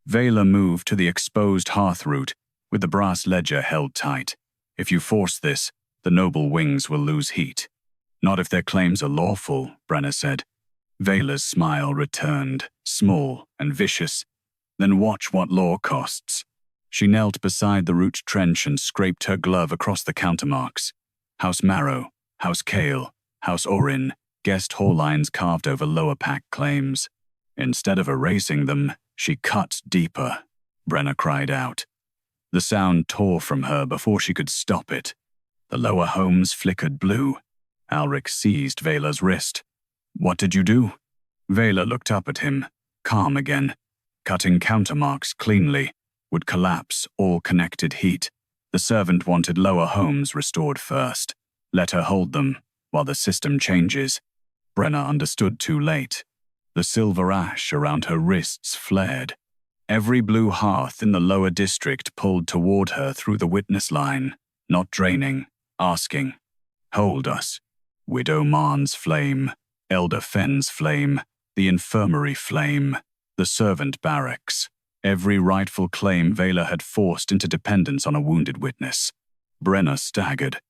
Veyla moved to the exposed hearth root, with the brass ledger held tight. If you force this, the noble wings will lose heat. Not if their claims are lawful, Brenna said. Veyla's smile returned, small and vicious. Then watch what law costs. She knelt beside the root trench and scraped her glove across the countermarks. House Marrow, House Kale, House Orin, guest hall lines carved over lower pack claims. Instead of erasing them, she cut deeper. Brenna cried out. The sound tore from her before she could stop it. The lower homes flickered blue. Alric seized Veyla's wrist. What did you do? Veyla looked up at him, calm again. Cutting countermarks cleanly would collapse all connected heat. The servant wanted lower homes restored first. Let her hold them while the system changes. Brenna understood too late. The silver ash around her wrists flared. Every blue hearth in the lower district pulled toward her through the witness line, not draining, asking, "Hold us." Widow Marn's flame, Elder Fenn's flame, the infirmary flame, the servant barracks, every rightful claim Veyla had forced into dependence on a wounded witness. Brenna staggered.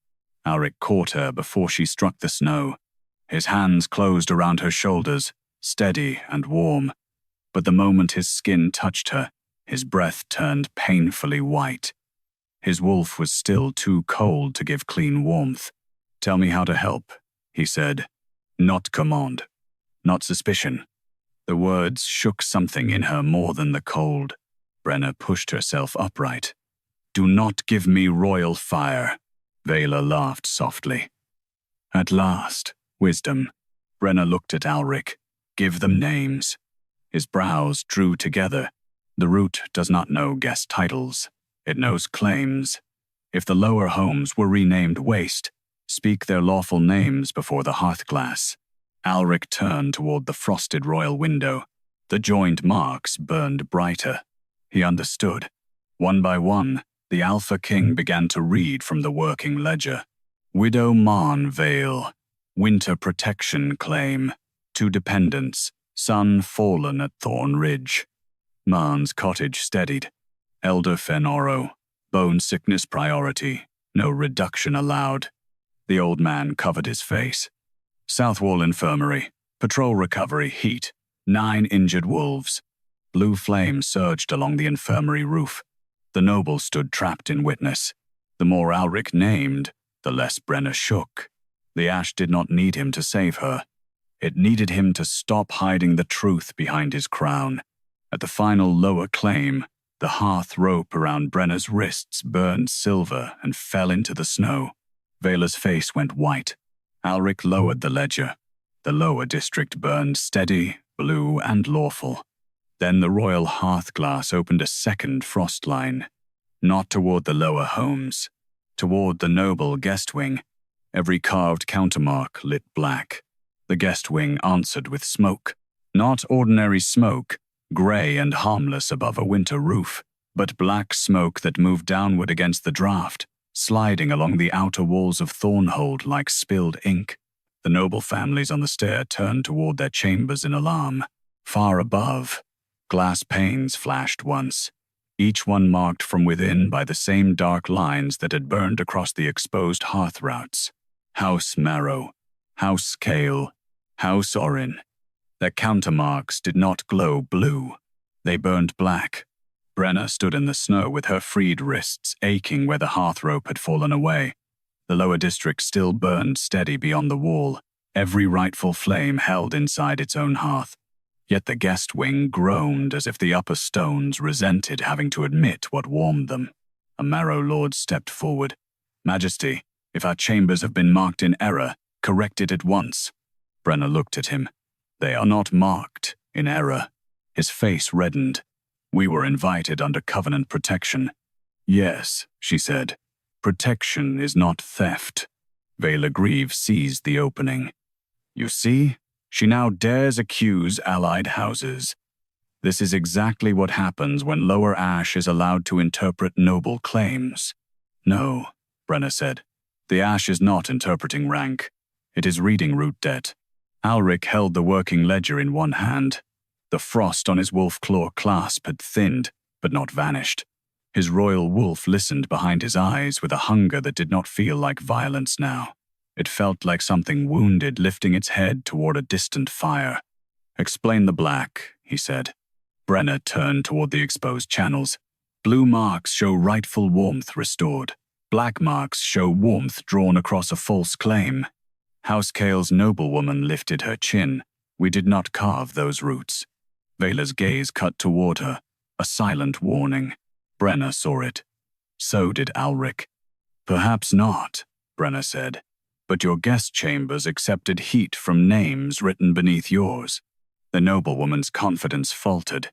Alric caught her before she struck the snow. His hands closed around her shoulders, steady and warm. But the moment his skin touched her, his breath turned painfully white. His wolf was still too cold to give clean warmth. "Tell me how to help," he said. Not command, not suspicion. The words shook something in her more than the cold. Brenna pushed herself upright. "Do not give me royal fire," Veyla laughed softly. "At last, wisdom." Brenna looked at Alric. "Give them names." His brows drew together. The root does not know guest titles. It knows claims. If the lower homes were renamed Waste, speak their lawful names before the hearth glass. Alric turned toward the frosted royal window. The joined marks burned brighter. He understood. One by one, the Alpha King began to read from the working ledger. Widow Marn Vale, winter protection claim, 2 dependents, son fallen at Thorn Ridge. Marn's cottage steadied. Elder Fenoro, bone sickness priority, no reduction allowed. The old man covered his face. South Wall Infirmary, patrol recovery, heat, 9 injured wolves. Blue flame surged along the infirmary roof. The noble stood trapped in witness. The more Alric named, the less Brenna shook. The ash did not need him to save her. It needed him to stop hiding the truth behind his crown. At the final lower claim, the hearth rope around Brenna's wrists burned silver and fell into the snow. Veyla's face went white. Alric lowered the ledger. The lower district burned steady, blue, and lawful. Then the royal hearth glass opened a second frost line. Not toward the lower homes. Toward the noble guest wing. Every carved countermark lit black. The guest wing answered with smoke. Not ordinary smoke, gray and harmless above a winter roof, but black smoke that moved downward against the draft, sliding along the outer walls of Thornhold like spilled ink. The noble families on the stair turned toward their chambers in alarm. Far above, glass panes flashed once, each one marked from within by the same dark lines that had burned across the exposed hearth routs. House Marrow, House Kale, House Orin. Their countermarks did not glow blue. They burned black. Brenna stood in the snow with her freed wrists aching where the hearth rope had fallen away. The lower district still burned steady beyond the wall, every rightful flame held inside its own hearth. Yet the guest wing groaned as if the upper stones resented having to admit what warmed them. A Marrow Lord stepped forward. "Majesty, if our chambers have been marked in error, correct it at once." Brenna looked at him. "They are not marked in error." His face reddened. "We were invited under covenant protection." "Yes," she said. "Protection is not theft." Veyla Greave seized the opening. "You see? She now dares accuse allied houses. This is exactly what happens when Lower Ash is allowed to interpret noble claims." "No," Brenna said. "The Ash is not interpreting rank. It is reading root debt." Alric held the working ledger in one hand. The frost on his wolf claw clasp had thinned, but not vanished. His royal wolf listened behind his eyes with a hunger that did not feel like violence now. It felt like something wounded lifting its head toward a distant fire. "Explain the black," he said. Brenna turned toward the exposed channels. Blue marks show rightful warmth restored. Black marks show warmth drawn across a false claim. Housecale's noblewoman lifted her chin. We did not carve those roots. Veyla's gaze cut toward her, a silent warning. Brenna saw it. So did Alric. Perhaps not, Brenna said, but your guest chambers accepted heat from names written beneath yours. The noblewoman's confidence faltered.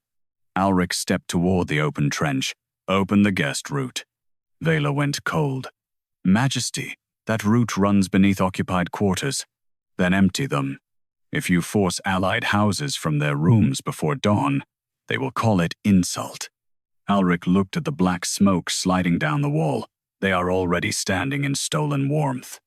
Alric stepped toward the open trench. Open the guest route. Veyla went cold. Majesty, that route runs beneath occupied quarters. Then empty them. If you force allied houses from their rooms before dawn, they will call it insult. Alric looked at the black smoke sliding down the wall. They are already standing in stolen warmth.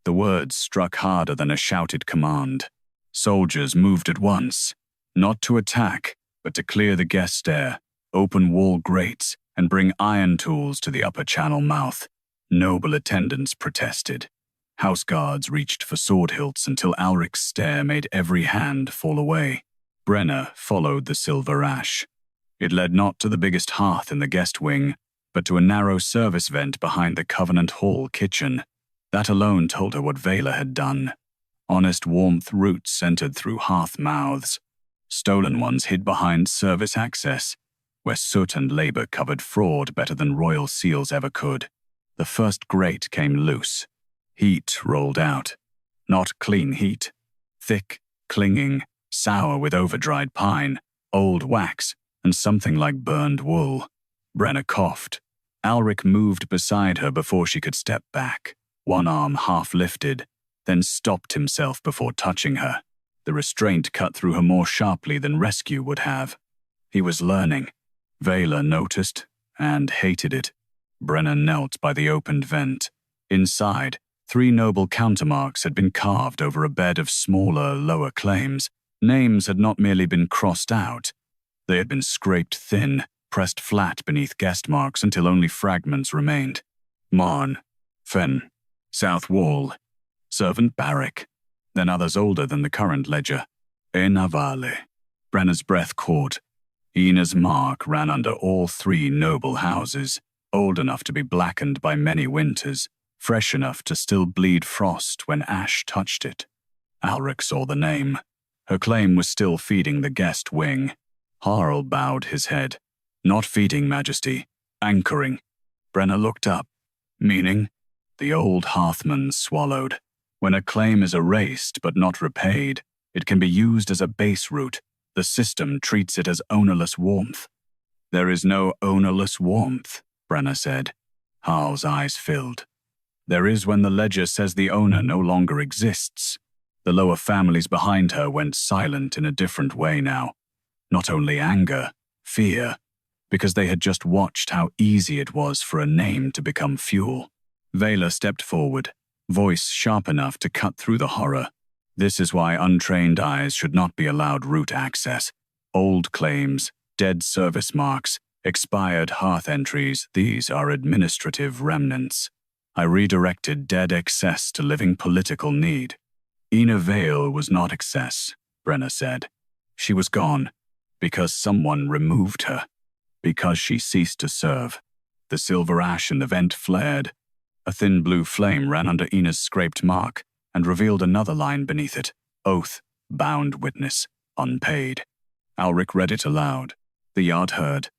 The words struck harder than a shouted command. Soldiers moved at once, not to attack, but to clear the guest air, open wall grates, and bring iron tools to the upper channel mouth. Noble attendants protested. House guards reached for sword hilts until Alric's stare made every hand fall away. Brenna followed the silver ash. It led not to the biggest hearth in the guest wing, but to a narrow service vent behind the Covenant Hall kitchen. That alone told her what Veyla had done. Honest warmth roots entered through hearth mouths. Stolen ones hid behind service access, where soot and labor covered fraud better than royal seals ever could. The first grate came loose. Heat rolled out. Not clean heat. Thick, clinging, sour with over-dried pine, old wax, and something like burned wool. Brenna coughed. Alric moved beside her before she could step back, one arm half lifted, then stopped himself before touching her. The restraint cut through her more sharply than rescue would have. He was learning. Veyla noticed and hated it. Brenna knelt by the opened vent. Inside, 3 noble countermarks had been carved over a bed of smaller, lower claims. Names had not merely been crossed out. They had been scraped thin, pressed flat beneath guest marks until only fragments remained. Marn, Fen, South Wall, Servant Barrack, then others older than the current ledger. Enavale. Brenna's breath caught. Ina's mark ran under all 3 noble houses, old enough to be blackened by many winters, fresh enough to still bleed frost when ash touched it. Alric saw the name. Her claim was still feeding the guest wing. Harl bowed his head. Not feeding, Majesty. Anchoring. Brenna looked up. Meaning? The old hearthman swallowed. When a claim is erased but not repaid, it can be used as a base route. The system treats it as ownerless warmth. There is no ownerless warmth, Brenna said. Harl's eyes filled. There is when the ledger says the owner no longer exists. The lower families behind her went silent in a different way now. Not only anger, fear, because they had just watched how easy it was for a name to become fuel. Veyla stepped forward, voice sharp enough to cut through the horror. This is why untrained eyes should not be allowed route access. Old claims, dead service marks, expired hearth entries, these are administrative remnants. I redirected dead excess to living political need. Ina Vale was not excess, Brenna said. She was gone, because someone removed her, because she ceased to serve. The silver ash in the vent flared. A thin blue flame ran under Ina's scraped mark and revealed another line beneath it. Oath, bound witness, unpaid. Alric read it aloud. The yard heard.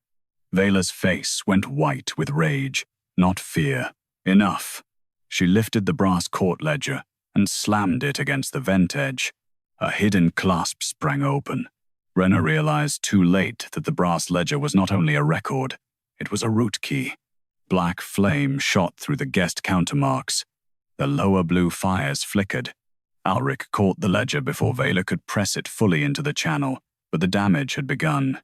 Veyla's face went white with rage, not fear. Enough. She lifted the brass court ledger and slammed it against the vent edge. A hidden clasp sprang open. Brenna realized too late that the brass ledger was not only a record, it was a root key. Black flame shot through the guest countermarks. The lower blue fires flickered. Alric caught the ledger before Veyla could press it fully into the channel, but the damage had begun.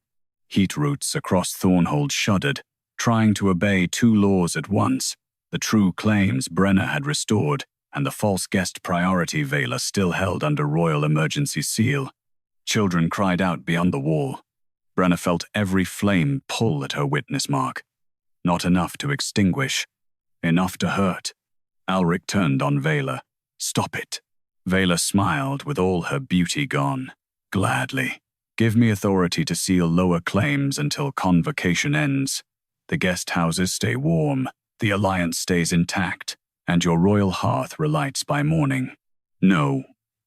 Heat roots across Thornhold shuddered, trying to obey 2 laws at once, the true claims Brenna had restored and the false guest priority Veyla still held under royal emergency seal. Children cried out beyond the wall. Brenna felt every flame pull at her witness mark. Not enough to extinguish. Enough to hurt. Alric turned on Veyla. Stop it. Veyla smiled with all her beauty gone. Gladly. Give me authority to seal lower claims until convocation ends. The guest houses stay warm, the alliance stays intact, and your royal hearth relights by morning." "No,"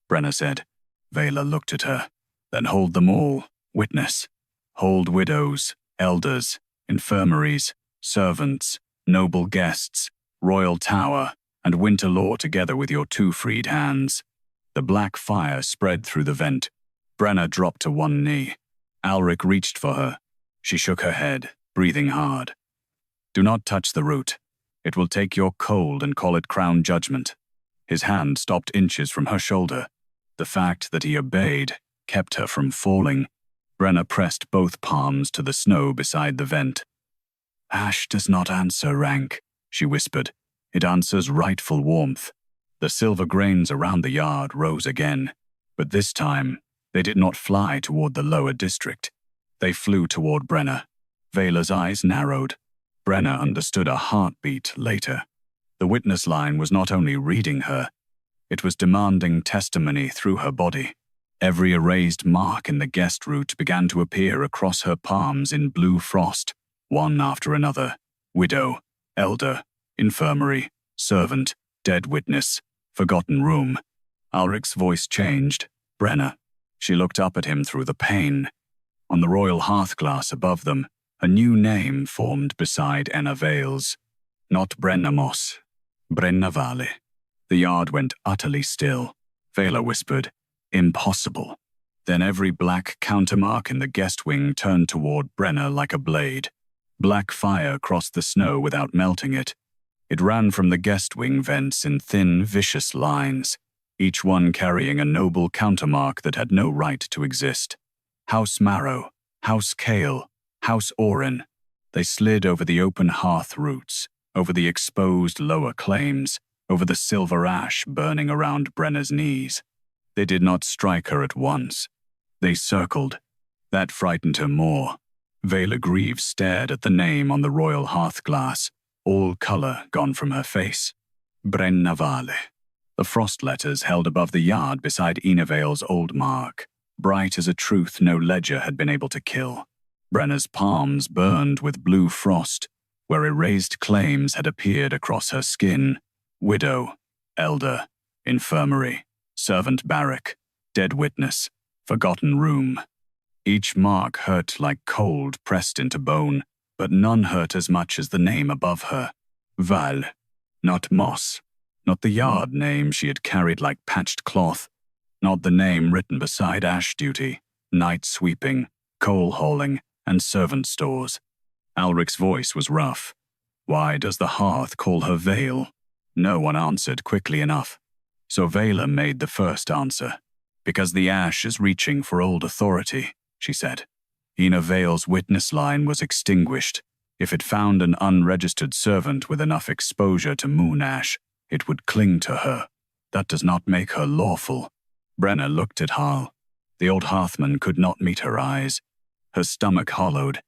Brenna said. Veyla looked at her. "Then hold them all, witness. Hold widows, elders, infirmaries, servants, noble guests, royal tower, and winter law together with your 2 freed hands." The black fire spread through the vent. Brenna dropped to one knee. Alric reached for her. She shook her head, breathing hard. "Do not touch the root. It will take your cold and call it crown judgment." His hand stopped inches from her shoulder. The fact that he obeyed kept her from falling. Brenna pressed both palms to the snow beside the vent. "Ash does not answer rank," she whispered. "It answers rightful warmth." The silver grains around the yard rose again, but this time they did not fly toward the lower district. They flew toward Brenna. Veyla's eyes narrowed. Brenna understood a heartbeat later. The witness line was not only reading her, it was demanding testimony through her body. Every erased mark in the guest route began to appear across her palms in blue frost, one after another. Widow, elder, infirmary, servant, dead witness, forgotten room. Alric's voice changed. "Brenna." She looked up at him through the pane. On the royal hearth glass above them, a new name formed beside Enna Vale's. Not Brenna Moss. Brenna Vale. The yard went utterly still. Veyla whispered, "Impossible." Then every black countermark in the guest wing turned toward Brenna like a blade. Black fire crossed the snow without melting it. It ran from the guest wing vents in thin, vicious lines, each one carrying a noble countermark that had no right to exist. House Marrow, House Kale, House Orin. They slid over the open hearth roots, over the exposed lower claims, over the silver ash burning around Brenna's knees. They did not strike her at once. They circled. That frightened her more. Veyla Greave stared at the name on the royal hearth glass, all color gone from her face. Brenna Vale. The frost letters held above the yard beside Ina Vale's old mark, bright as a truth no ledger had been able to kill. Brenna's palms burned with blue frost, where erased claims had appeared across her skin. Widow, elder, infirmary, servant barrack, dead witness, forgotten room. Each mark hurt like cold pressed into bone, but none hurt as much as the name above her. Val, not Moss, not the yard name she had carried like patched cloth, not the name written beside ash duty, night sweeping, coal hauling, and servant stores. Alric's voice was rough. "Why does the hearth call her Vale?" No one answered quickly enough. So Veyla made the first answer. "Because the ash is reaching for old authority," she said. Ina Vale's witness line was extinguished. If it found an unregistered servant with enough exposure to moon ash, it would cling to her. That does not make her lawful. Brenna looked at Harl. The old hearthman could not meet her eyes. Her stomach hollowed.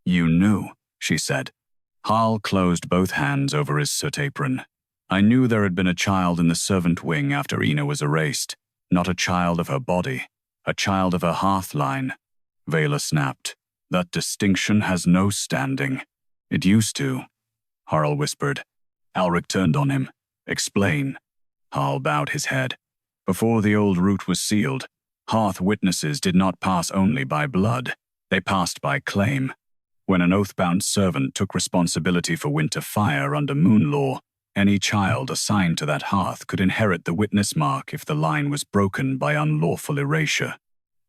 "You knew," she said. Harl closed both hands over his soot apron. "I knew there had been a child in the servant wing after Ina was erased. Not a child of her body, a child of her hearth line." Veyla snapped. "That distinction has no standing." "It used to," Harl whispered. Alric turned on him. "Explain." Harl bowed his head. Before the old route was sealed, hearth witnesses did not pass only by blood, they passed by claim. When an oath-bound servant took responsibility for winter fire under moon law, any child assigned to that hearth could inherit the witness mark if the line was broken by unlawful erasure.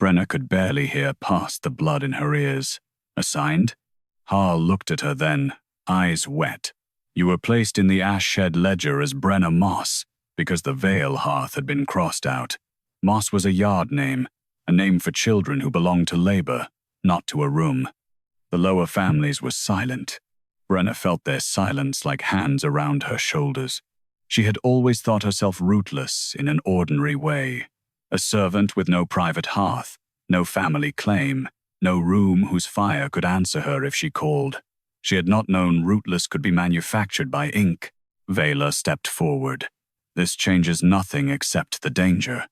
Brenna could barely hear past the blood in her ears. "Assigned?" Harl looked at her then, eyes wet. "You were placed in the ash shed ledger as Brenna Moss, because the Vale hearth had been crossed out. Moss was a yard name, a name for children who belonged to labor, not to a room." The lower families were silent. Brenna felt their silence like hands around her shoulders. She had always thought herself rootless in an ordinary way. A servant with no private hearth, no family claim, no room whose fire could answer her if she called. She had not known rootless could be manufactured by ink. Veyla stepped forward. "This changes nothing except the danger."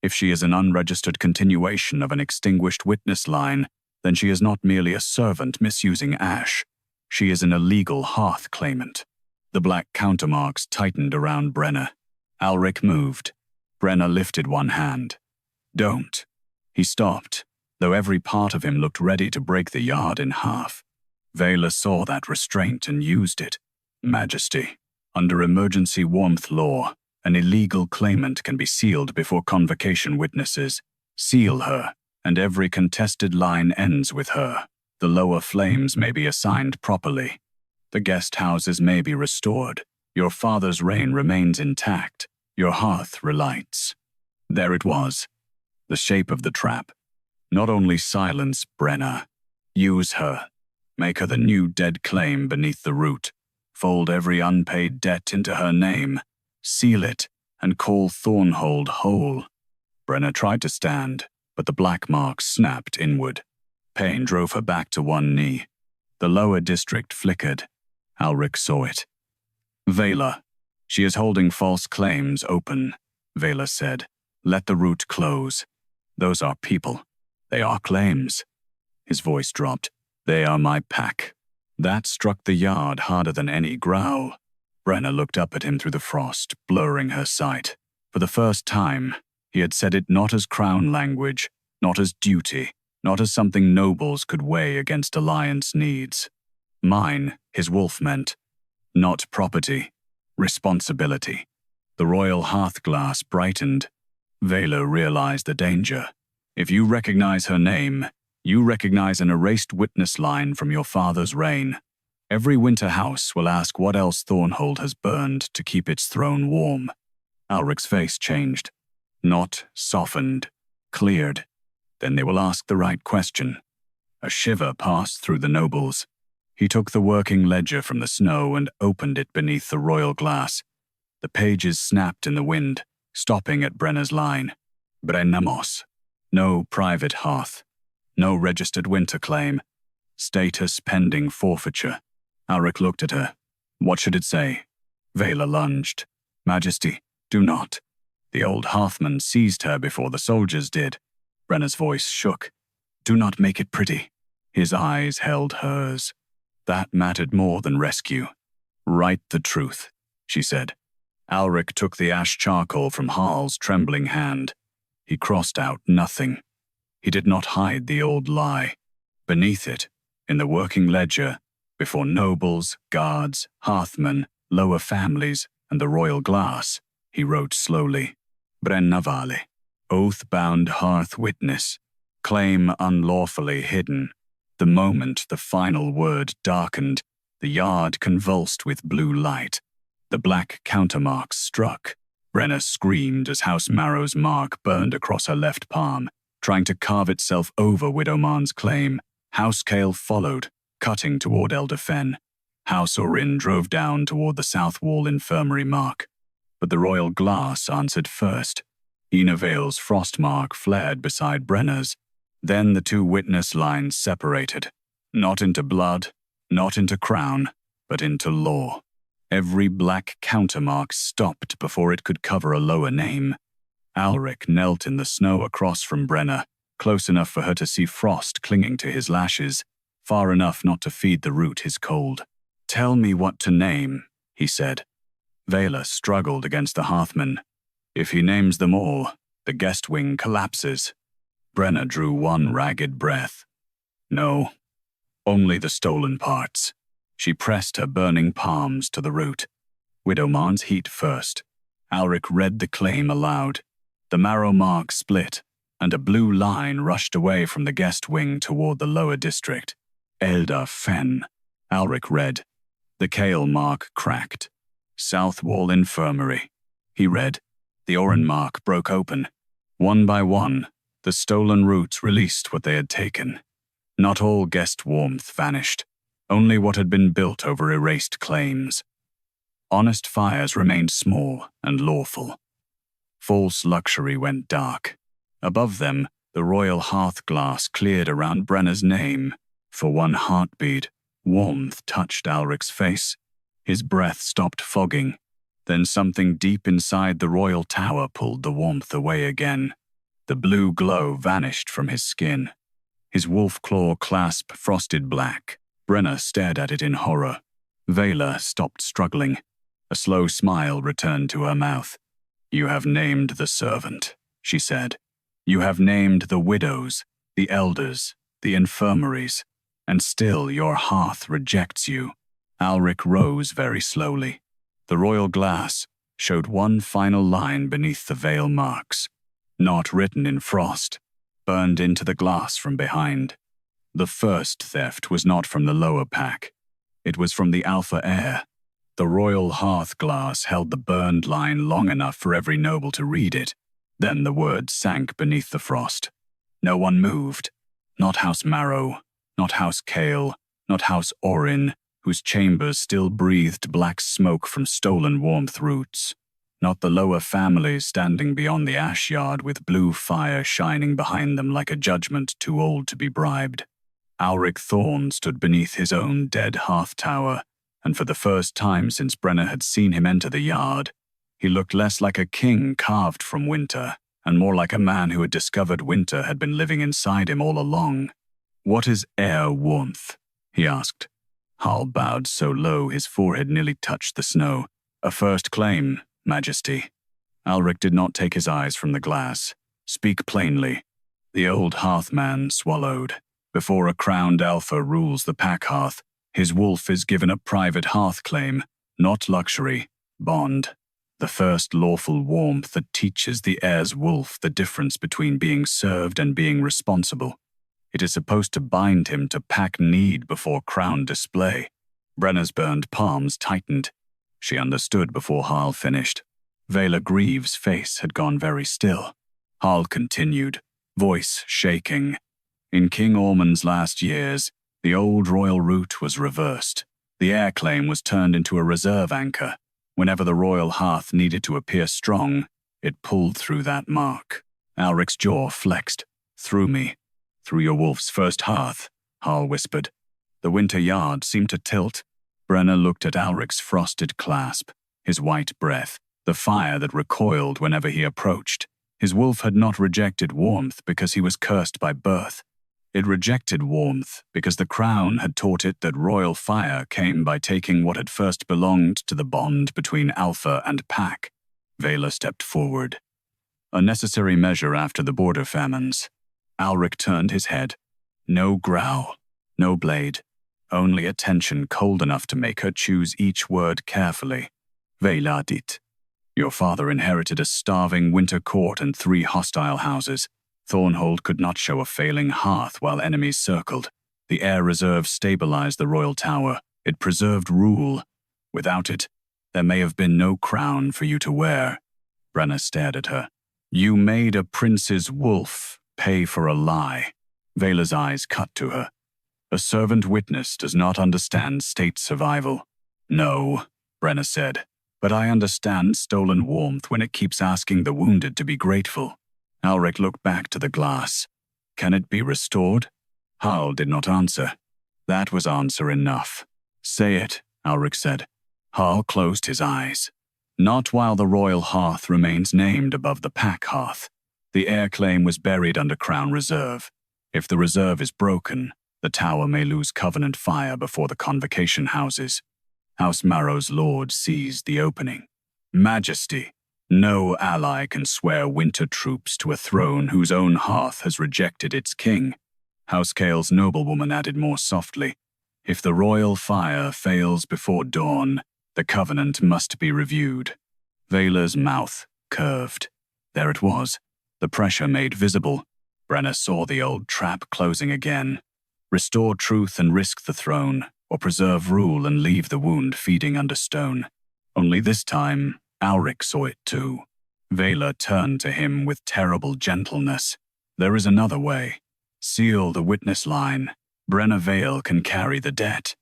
If she is an unregistered continuation of an extinguished witness line, then she is not merely a servant misusing ash. She is an illegal hearth claimant. The black countermarks tightened around Brenna. Alric moved. Brenna lifted one hand. Don't. He stopped, though every part of him looked ready to break the yard in half. Veyla saw that restraint and used it. Majesty. Under emergency warmth law, an illegal claimant can be sealed before convocation witnesses. Seal her, and every contested line ends with her. The lower flames may be assigned properly. The guest houses may be restored. Your father's reign remains intact. Your hearth relights. There it was. The shape of the trap. Not only silence Brenna. Use her. Make her the new dead claim beneath the root. Fold every unpaid debt into her name. Seal it, and call Thornhold whole. Brenna tried to stand, but the black mark snapped inward. Pain drove her back to one knee. The lower district flickered. Alric saw it. Veyla. She is holding false claims open, Veyla said. Let the root close. Those are people. They are claims. His voice dropped. They are my pack. That struck the yard harder than any growl. Brenna looked up at him through the frost, blurring her sight. For the first time, he had said it not as crown language, not as duty, not as something nobles could weigh against alliance needs. Mine, his wolf meant. Not property. Responsibility. The royal hearth glass brightened. Veyla realized the danger. If you recognize her name, you recognize an erased witness line from your father's reign. Every winter house will ask what else Thornhold has burned to keep its throne warm. Alric's face changed. Not softened. Cleared. Then they will ask the right question. A shiver passed through the nobles. He took the working ledger from the snow and opened it beneath the royal glass. The pages snapped in the wind, stopping at Brenna's line. Brennamos. No private hearth. No registered winter claim. Status pending forfeiture. Alric looked at her. What should it say? Veyla lunged. Majesty, do not. The old hearthman seized her before the soldiers did. Brenna's voice shook. Do not make it pretty. His eyes held hers. That mattered more than rescue. Write the truth, she said. Alric took the ash charcoal from Harl's trembling hand. He crossed out nothing. He did not hide the old lie. Beneath it, in the working ledger, before nobles, guards, hearthmen, lower families, and the royal glass, he wrote slowly, Brenna Vale, oath-bound hearth witness, claim unlawfully hidden. The moment the final word darkened, the yard convulsed with blue light. The black countermarks struck. Brenna screamed as House Marrow's mark burned across her left palm, trying to carve itself over Widowman's claim. House Cale followed, cutting toward Elder Fen. House Orin drove down toward the south wall infirmary mark. But the royal glass answered first. Ina Vale's frost mark flared beside Brenna's. Then the two witness lines separated. Not into blood, not into crown, but into law. Every black countermark stopped before it could cover a lower name. Alric knelt in the snow across from Brenna, close enough for her to see frost clinging to his lashes, far enough not to feed the root his cold. Tell me what to name, he said. Veyla struggled against the hearthman. If he names them all, the guest wing collapses. Brenna drew one ragged breath. No, only the stolen parts. She pressed her burning palms to the root. Widowman's heat first. Alric read the claim aloud. The marrow mark split, and a blue line rushed away from the guest wing toward the lower district. Elder Fen, Alric read. The Cale mark cracked. South Wall Infirmary. He read. The Orin mark broke open. One by one, the stolen roots released what they had taken. Not all guest warmth vanished, only what had been built over erased claims. Honest fires remained small and lawful. False luxury went dark. Above them, the royal hearth glass cleared around Brenna's name. For one heartbeat, warmth touched Alric's face. His breath stopped fogging. Then something deep inside the royal tower pulled the warmth away again. The blue glow vanished from his skin. His wolf claw clasp frosted black. Brenna stared at it in horror. Veyla stopped struggling. A slow smile returned to her mouth. "You have named the servant," she said. "You have named the widows, the elders, the infirmaries, and still your hearth rejects you." Alric rose very slowly. The royal glass showed one final line beneath the veil marks, not written in frost, burned into the glass from behind. The first theft was not from the lower pack. It was from the alpha heir. The royal hearth glass held the burned line long enough for every noble to read it. Then the words sank beneath the frost. No one moved. Not House Marrow, not House Kale, not House Orin, whose chambers still breathed black smoke from stolen warmth roots. Not the lower families standing beyond the ash yard with blue fire shining behind them like a judgment too old to be bribed. Alric Thorn stood beneath his own dead hearth tower, and for the first time since Brenna had seen him enter the yard, he looked less like a king carved from winter, and more like a man who had discovered winter had been living inside him all along. "What is air warmth?" he asked. Hal bowed so low his forehead nearly touched the snow. "A first claim, Majesty." Alric did not take his eyes from the glass. "Speak plainly." The old hearthman swallowed. "Before a crowned alpha rules the pack hearth, his wolf is given a private hearth claim, not luxury, bond. The first lawful warmth that teaches the heir's wolf the difference between being served and being responsible. It is supposed to bind him to pack need before crown display." Brenna's burned palms tightened. She understood before Hal finished. Veyla Greave's face had gone very still. Hal continued, voice shaking. "In King Ormond's last years, the old royal route was reversed. The heir claim was turned into a reserve anchor. Whenever the royal hearth needed to appear strong, it pulled through that mark." Alric's jaw flexed. "Through me. Through your wolf's first hearth," Hal whispered. The winter yard seemed to tilt. Brenna looked at Alric's frosted clasp, his white breath, the fire that recoiled whenever he approached. His wolf had not rejected warmth because he was cursed by birth. It rejected warmth because the crown had taught it that royal fire came by taking what had first belonged to the bond between alpha and pack. Veyla stepped forward. "A necessary measure after the border famines." Alric turned his head. No growl, no blade, only a tension cold enough to make her choose each word carefully. "Veyla dit. Your father inherited a starving winter court and 3 hostile houses. Thornhold could not show a failing hearth while enemies circled. The air reserve stabilized the royal tower. It preserved rule. Without it, there may have been no crown for you to wear." Brenna stared at her. "You made a prince's wolf pay for a lie." Veyla's eyes cut to her. "A servant witness does not understand state survival." "No," Brenna said, "but I understand stolen warmth when it keeps asking the wounded to be grateful." Alric looked back to the glass. "Can it be restored?" Hal did not answer. That was answer enough. "Say it," Alric said. Hal closed his eyes. "Not while the royal hearth remains named above the pack hearth. The heir claim was buried under Crown Reserve. If the reserve is broken, the tower may lose covenant fire before the convocation houses. House Marrow's lord seized the opening. Majesty, no ally can swear winter troops to a throne whose own hearth has rejected its king." House Kale's noblewoman added more softly, "If the royal fire fails before dawn, the covenant must be reviewed." Veyla's mouth curved. There it was, the pressure made visible. Brenna saw the old trap closing again. Restore truth and risk the throne, or preserve rule and leave the wound feeding under stone. Only this time, Alric saw it too. Veyla turned to him with terrible gentleness. "There is another way. Seal the witness line. Brenna Vale can carry the debt.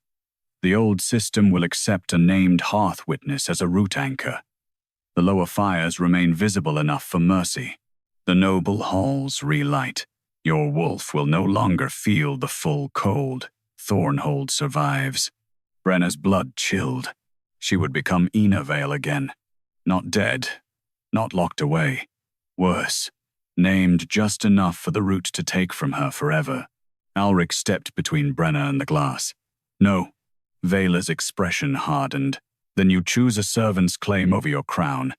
The old system will accept a named hearth witness as a root anchor. The lower fires remain visible enough for mercy. The noble halls relight. Your wolf will no longer feel the full cold. Thornhold survives." Brenna's blood chilled. She would become Ina Vale again. Not dead, not locked away. Worse, named just enough for the root to take from her forever. Alric stepped between Brenna and the glass. No. Veyla's expression hardened. Then you choose a servant's claim over your crown.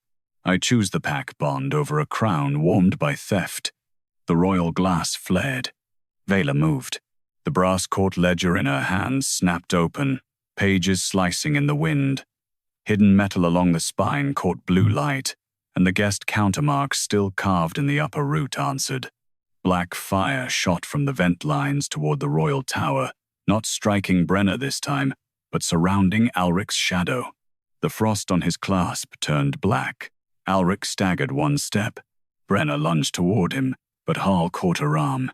I choose the pack bond over a crown warmed by theft. The royal glass flared. Veyla moved. The brass court ledger in her hands snapped open, pages slicing in the wind. Hidden metal along the spine caught blue light, and the guest countermark still carved in the upper root answered. Black fire shot from the vent lines toward the royal tower, not striking Brenna this time, but surrounding Alric's shadow. The frost on his clasp turned black. Alric staggered one step. Brenna lunged toward him, but Hall caught her arm.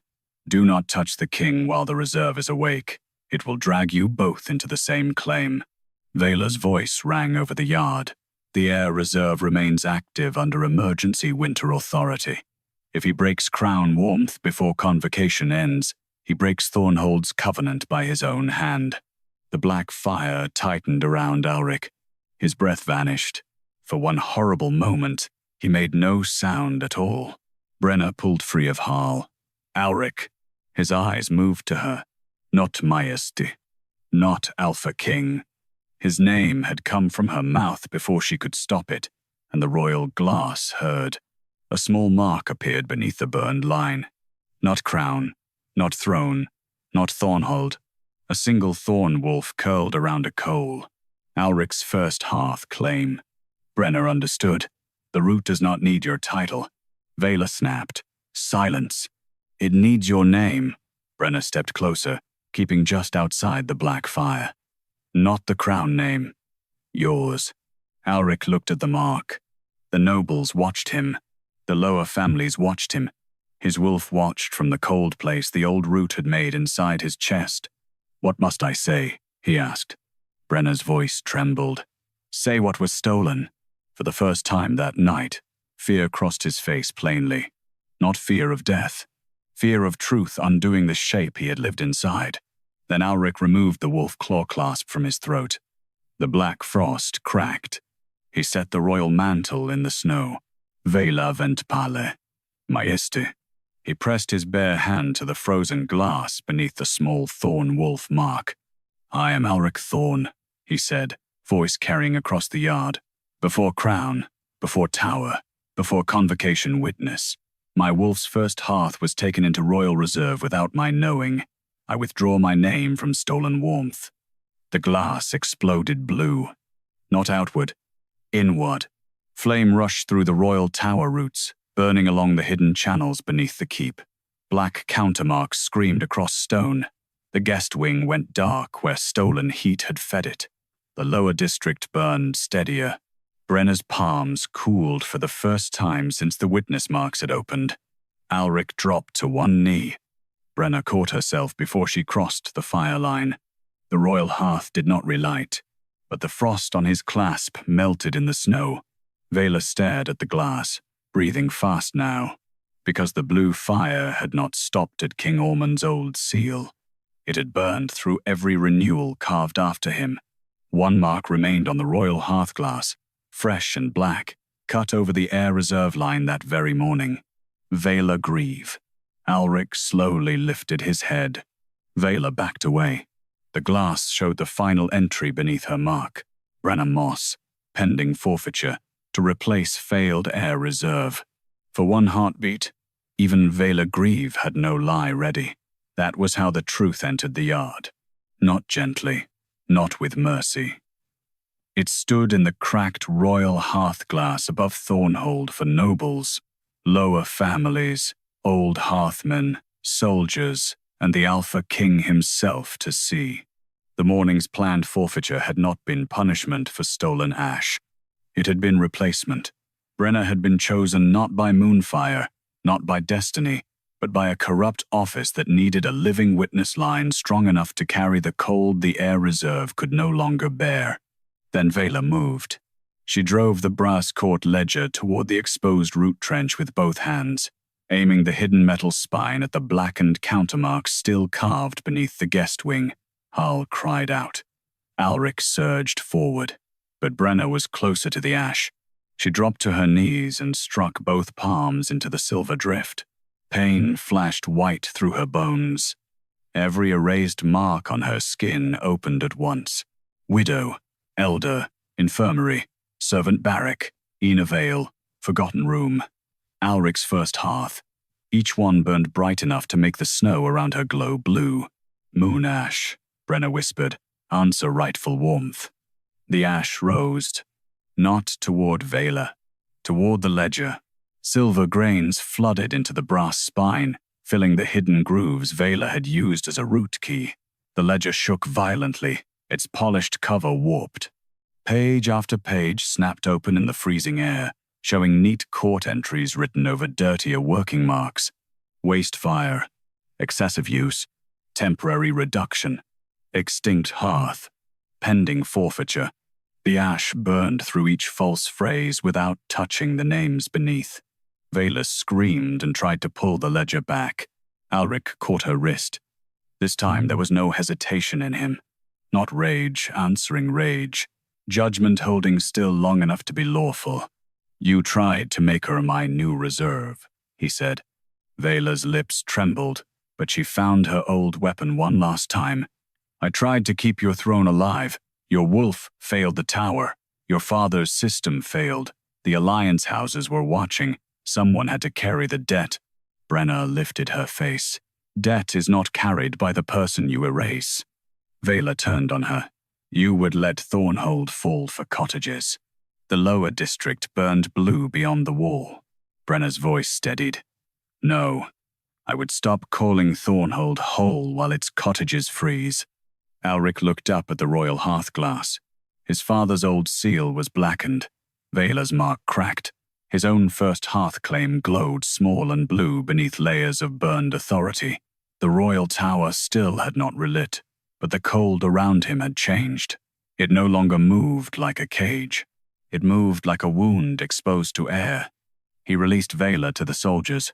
Do not touch the king while the reserve is awake. It will drag you both into the same claim. Veyla's voice rang over the yard. The air reserve remains active under emergency winter authority. If he breaks crown warmth before convocation ends, he breaks Thornhold's covenant by his own hand. The black fire tightened around Alric. His breath vanished. For one horrible moment, he made no sound at all. Brenna pulled free of Hall. Alric. His eyes moved to her. Not Majesty. Not Alpha King. His name had come from her mouth before she could stop it, and the royal glass heard. A small mark appeared beneath the burned line. Not crown, not throne, not Thornhold. A single thorn wolf curled around a coal. Alric's first hearth claim. Brenna understood. The root does not need your title. Veyla snapped. Silence. It needs your name. Brenna stepped closer, keeping just outside the black fire. Not the crown name. Yours. Alric looked at the mark. The nobles watched him. The lower families watched him. His wolf watched from the cold place the old root had made inside his chest. What must I say? He asked. Brenna's voice trembled. Say what was stolen. For the first time that night, fear crossed his face plainly. Not fear of death. Fear of truth undoing the shape he had lived inside. Then Alric removed the wolf claw clasp from his throat. The black frost cracked. He set the royal mantle in the snow. Veyla vent pale. Majesty. He pressed his bare hand to the frozen glass beneath the small thorn wolf mark. I am Alric Thorn, he said, voice carrying across the yard. Before crown, before tower, before convocation witness. My wolf's first hearth was taken into royal reserve without my knowing. I withdraw my name from stolen warmth. The glass exploded blue. Not outward, inward. Flame rushed through the royal tower roots, burning along the hidden channels beneath the keep. Black countermarks screamed across stone. The guest wing went dark where stolen heat had fed it. The lower district burned steadier. Brenna's palms cooled for the first time since the witness marks had opened. Alric dropped to one knee. Brenna caught herself before she crossed the fire line. The royal hearth did not relight, but the frost on his clasp melted in the snow. Veyla stared at the glass, breathing fast now, because the blue fire had not stopped at King Ormond's old seal. It had burned through every renewal carved after him. One mark remained on the royal hearth glass, fresh and black, cut over the air reserve line that very morning. Veyla Greave. Alric slowly lifted his head. Veyla backed away. The glass showed the final entry beneath her mark. Brenna Moss, pending forfeiture, to replace failed air reserve. For one heartbeat, even Veyla Greave had no lie ready. That was how the truth entered the yard. Not gently, not with mercy. It stood in the cracked royal hearth glass above Thornhold for nobles, lower families, old hearthmen, soldiers, and the Alpha King himself to see. The morning's planned forfeiture had not been punishment for stolen ash. It had been replacement. Brenna had been chosen not by moonfire, not by destiny, but by a corrupt office that needed a living witness line strong enough to carry the cold the air reserve could no longer bear. Then Veyla moved. She drove the brass court ledger toward the exposed root trench with both hands, aiming the hidden metal spine at the blackened countermark still carved beneath the guest wing. Hull cried out. Alric surged forward, but Brenna was closer to the ash. She dropped to her knees and struck both palms into the silver drift. Pain flashed white through her bones. Every erased mark on her skin opened at once. Widow, elder, infirmary, servant barrack, Ina Vale, forgotten room. Alric's first hearth. Each one burned bright enough to make the snow around her glow blue. Moon ash, Brenna whispered. Answer rightful warmth. The ash rose. Not toward Veyla, toward the ledger. Silver grains flooded into the brass spine, filling the hidden grooves Veyla had used as a root key. The ledger shook violently, its polished cover warped. Page after page snapped open in the freezing air, showing neat court entries written over dirtier working marks. Waste fire, excessive use, temporary reduction, extinct hearth, pending forfeiture. The ash burned through each false phrase without touching the names beneath. Veyla screamed and tried to pull the ledger back. Alric caught her wrist. This time there was no hesitation in him. Not rage answering rage. Judgment holding still long enough to be lawful. You tried to make her my new reserve, he said. Veyla's lips trembled, but she found her old weapon one last time. I tried to keep your throne alive. Your wolf failed the tower. Your father's system failed. The alliance houses were watching. Someone had to carry the debt. Brenna lifted her face. Debt is not carried by the person you erase. Veyla turned on her. You would let Thornhold fall for cottages. The lower district burned blue beyond the wall. Brenna's voice steadied. No, I would stop calling Thornhold whole while its cottages freeze. Alric looked up at the royal hearth glass. His father's old seal was blackened. Veyla's mark cracked. His own first hearth claim glowed small and blue beneath layers of burned authority. The royal tower still had not relit, but the cold around him had changed. It no longer moved like a cage. It moved like a wound exposed to air. He released Veyla to the soldiers.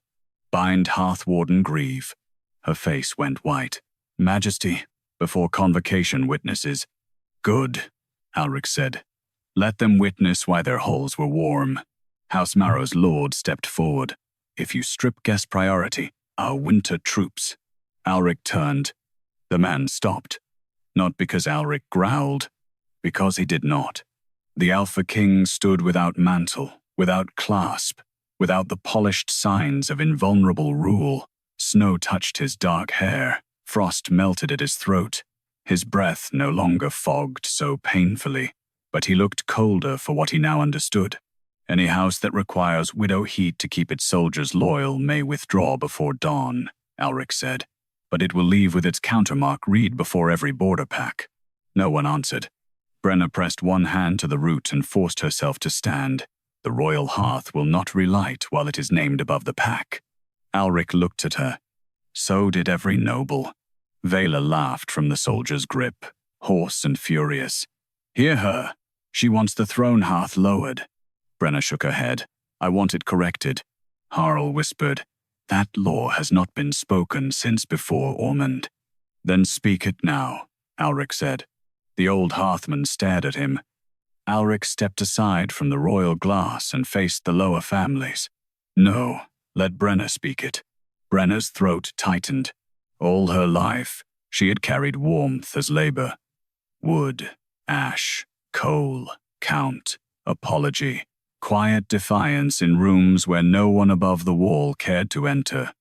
Bind Hearth Warden Greave. Her face went white. Majesty, before convocation witnesses. Good, Alric said. Let them witness why their halls were warm. House Marrow's lord stepped forward. If you strip guest priority, our winter troops. Alric turned. The man stopped. Not because Alric growled, because he did not. The Alpha King stood without mantle, without clasp, without the polished signs of invulnerable rule. Snow touched his dark hair. Frost melted at his throat. His breath no longer fogged so painfully, but he looked colder for what he now understood. Any house that requires widow heat to keep its soldiers loyal may withdraw before dawn, Alric said, but it will leave with its countermark read before every border pack. No one answered. Brenna pressed one hand to the root and forced herself to stand. The royal hearth will not relight while it is named above the pack. Alric looked at her. So did every noble. Veyla laughed from the soldier's grip, hoarse and furious. Hear her. She wants the throne hearth lowered. Brenna shook her head. I want it corrected. Harl whispered. That law has not been spoken since before Ormond. Then speak it now, Alric said. The old hearthman stared at him. Alric stepped aside from the royal glass and faced the lower families. No, let Brenna speak it. Brenna's throat tightened. All her life, she had carried warmth as labor. Wood, ash, coal, count, apology. Quiet defiance in rooms where no one above the wall cared to enter.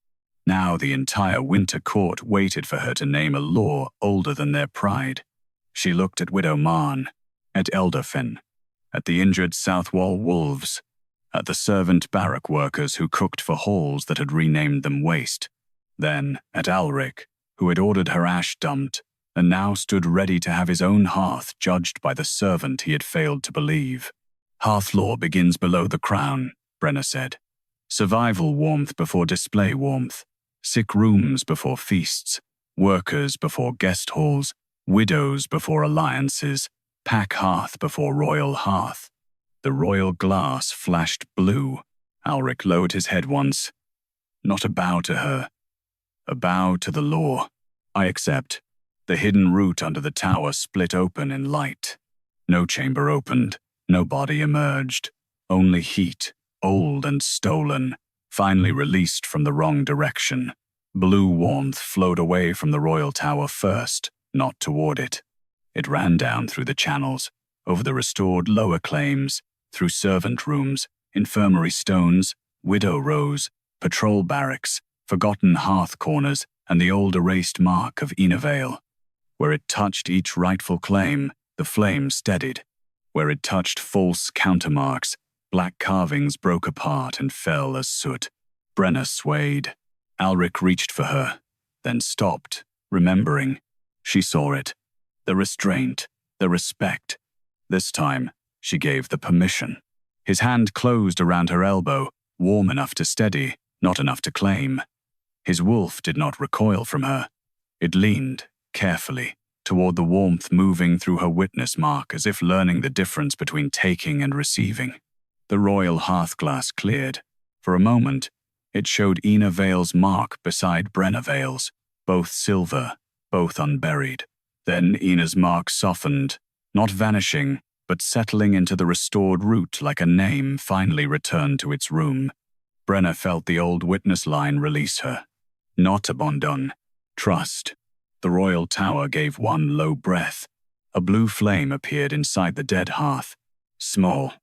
Now the entire winter court waited for her to name a law older than their pride. She looked at Widow Marn, at Elderfin, at the injured South Wall wolves, at the servant barrack workers who cooked for halls that had renamed them waste, then at Alric, who had ordered her ash dumped and now stood ready to have his own hearth judged by the servant he had failed to believe. Hearth law begins below the crown, Brenna said. Survival warmth before display warmth, sick rooms before feasts, workers before guest halls, widows before alliances, pack hearth before royal hearth. The royal glass flashed blue. Alric lowered his head once. Not a bow to her. A bow to the law. I accept. The hidden route under the tower split open in light. No chamber opened. No body emerged. Only heat, old and stolen, finally released from the wrong direction. Blue warmth flowed away from the royal tower first, not toward it. It ran down through the channels, over the restored lower claims, through servant rooms, infirmary stones, widow rows, patrol barracks, forgotten hearth corners, and the old erased mark of Vale. Where it touched each rightful claim, the flame steadied. Where it touched false countermarks, black carvings broke apart and fell as soot. Brenna swayed. Alric reached for her, then stopped, remembering. She saw it. The restraint, the respect. This time, she gave the permission. His hand closed around her elbow, warm enough to steady, not enough to claim. His wolf did not recoil from her. It leaned, carefully, toward the warmth moving through her witness mark as if learning the difference between taking and receiving. The royal hearth glass cleared. For a moment, it showed Vale's mark beside Brenna Vale's, both silver, both unburied. Then Ina's mark softened, not vanishing, but settling into the restored root like a name finally returned to its room. Brenna felt the old witness line release her. Not abandon, trust. The royal tower gave one low breath. A blue flame appeared inside the dead hearth. Small,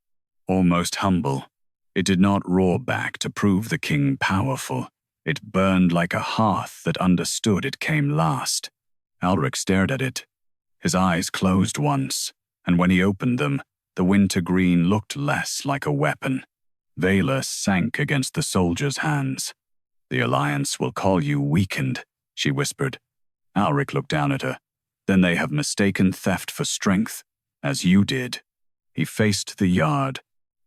almost humble. It did not roar back to prove the king powerful. It burned like a hearth that understood it came last. Alric stared at it. His eyes closed once, and when he opened them, the winter green looked less like a weapon. Veyla sank against the soldier's hands. "The Alliance will call you weakened," she whispered. Alric looked down at her. "Then they have mistaken theft for strength, as you did." He faced the yard.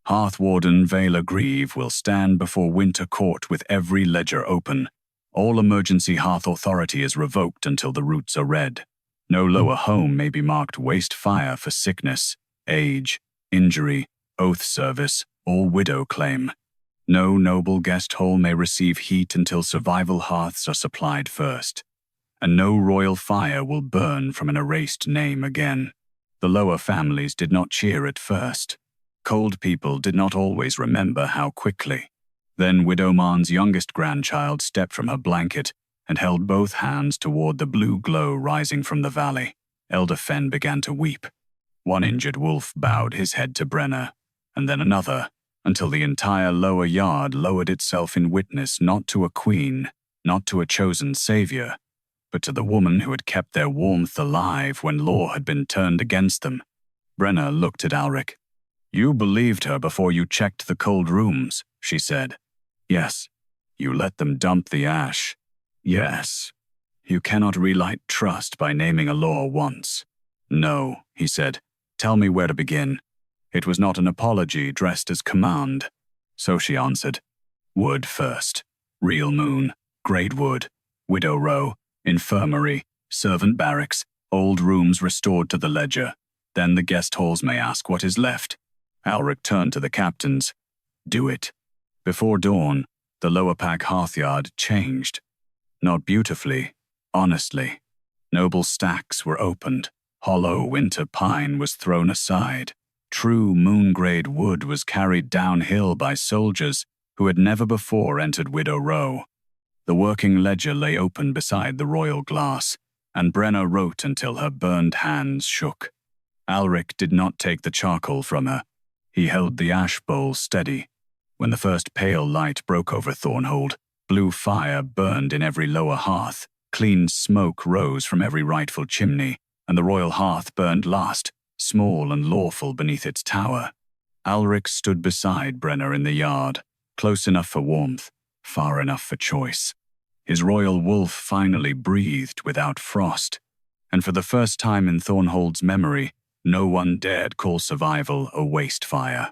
"Hearth Warden Veyla Greave will stand before Winter Court with every ledger open. All emergency hearth authority is revoked until the roots are read. No lower home may be marked waste fire for sickness, age, injury, oath service, or widow claim. No noble guest hole may receive heat until survival hearths are supplied first. And no royal fire will burn from an erased name again." The lower families did not cheer at first. Cold people did not always remember how quickly. Then Widow Marn's youngest grandchild stepped from her blanket and held both hands toward the blue glow rising from the valley. Elder Fen began to weep. One injured wolf bowed his head to Brenna, and then another, until the entire lower yard lowered itself in witness not to a queen, not to a chosen savior, but to the woman who had kept their warmth alive when law had been turned against them. Brenna looked at Alric. "You believed her before you checked the cold rooms," she said. "Yes. You let them dump the ash. Yes. You cannot relight trust by naming a law once." "No," he said. "Tell me where to begin." It was not an apology dressed as command. So she answered. "Wood first. Real moon, great wood, widow row, infirmary, servant barracks, old rooms restored to the ledger. Then the guest halls may ask what is left." Alric turned to the captains. "Do it." Before dawn, the lower pack hearthyard changed. Not beautifully, honestly. Noble stacks were opened. Hollow winter pine was thrown aside. True moon-grade wood was carried downhill by soldiers who had never before entered Widow Row. The working ledger lay open beside the royal glass, and Brenna wrote until her burned hands shook. Alric did not take the charcoal from her. He held the ash bowl steady. When the first pale light broke over Thornhold, blue fire burned in every lower hearth, clean smoke rose from every rightful chimney, and the royal hearth burned last, small and lawful beneath its tower. Alric stood beside Brenna in the yard, close enough for warmth, far enough for choice. His royal wolf finally breathed without frost, and for the first time in Thornhold's memory, no one dared call survival a waste fire.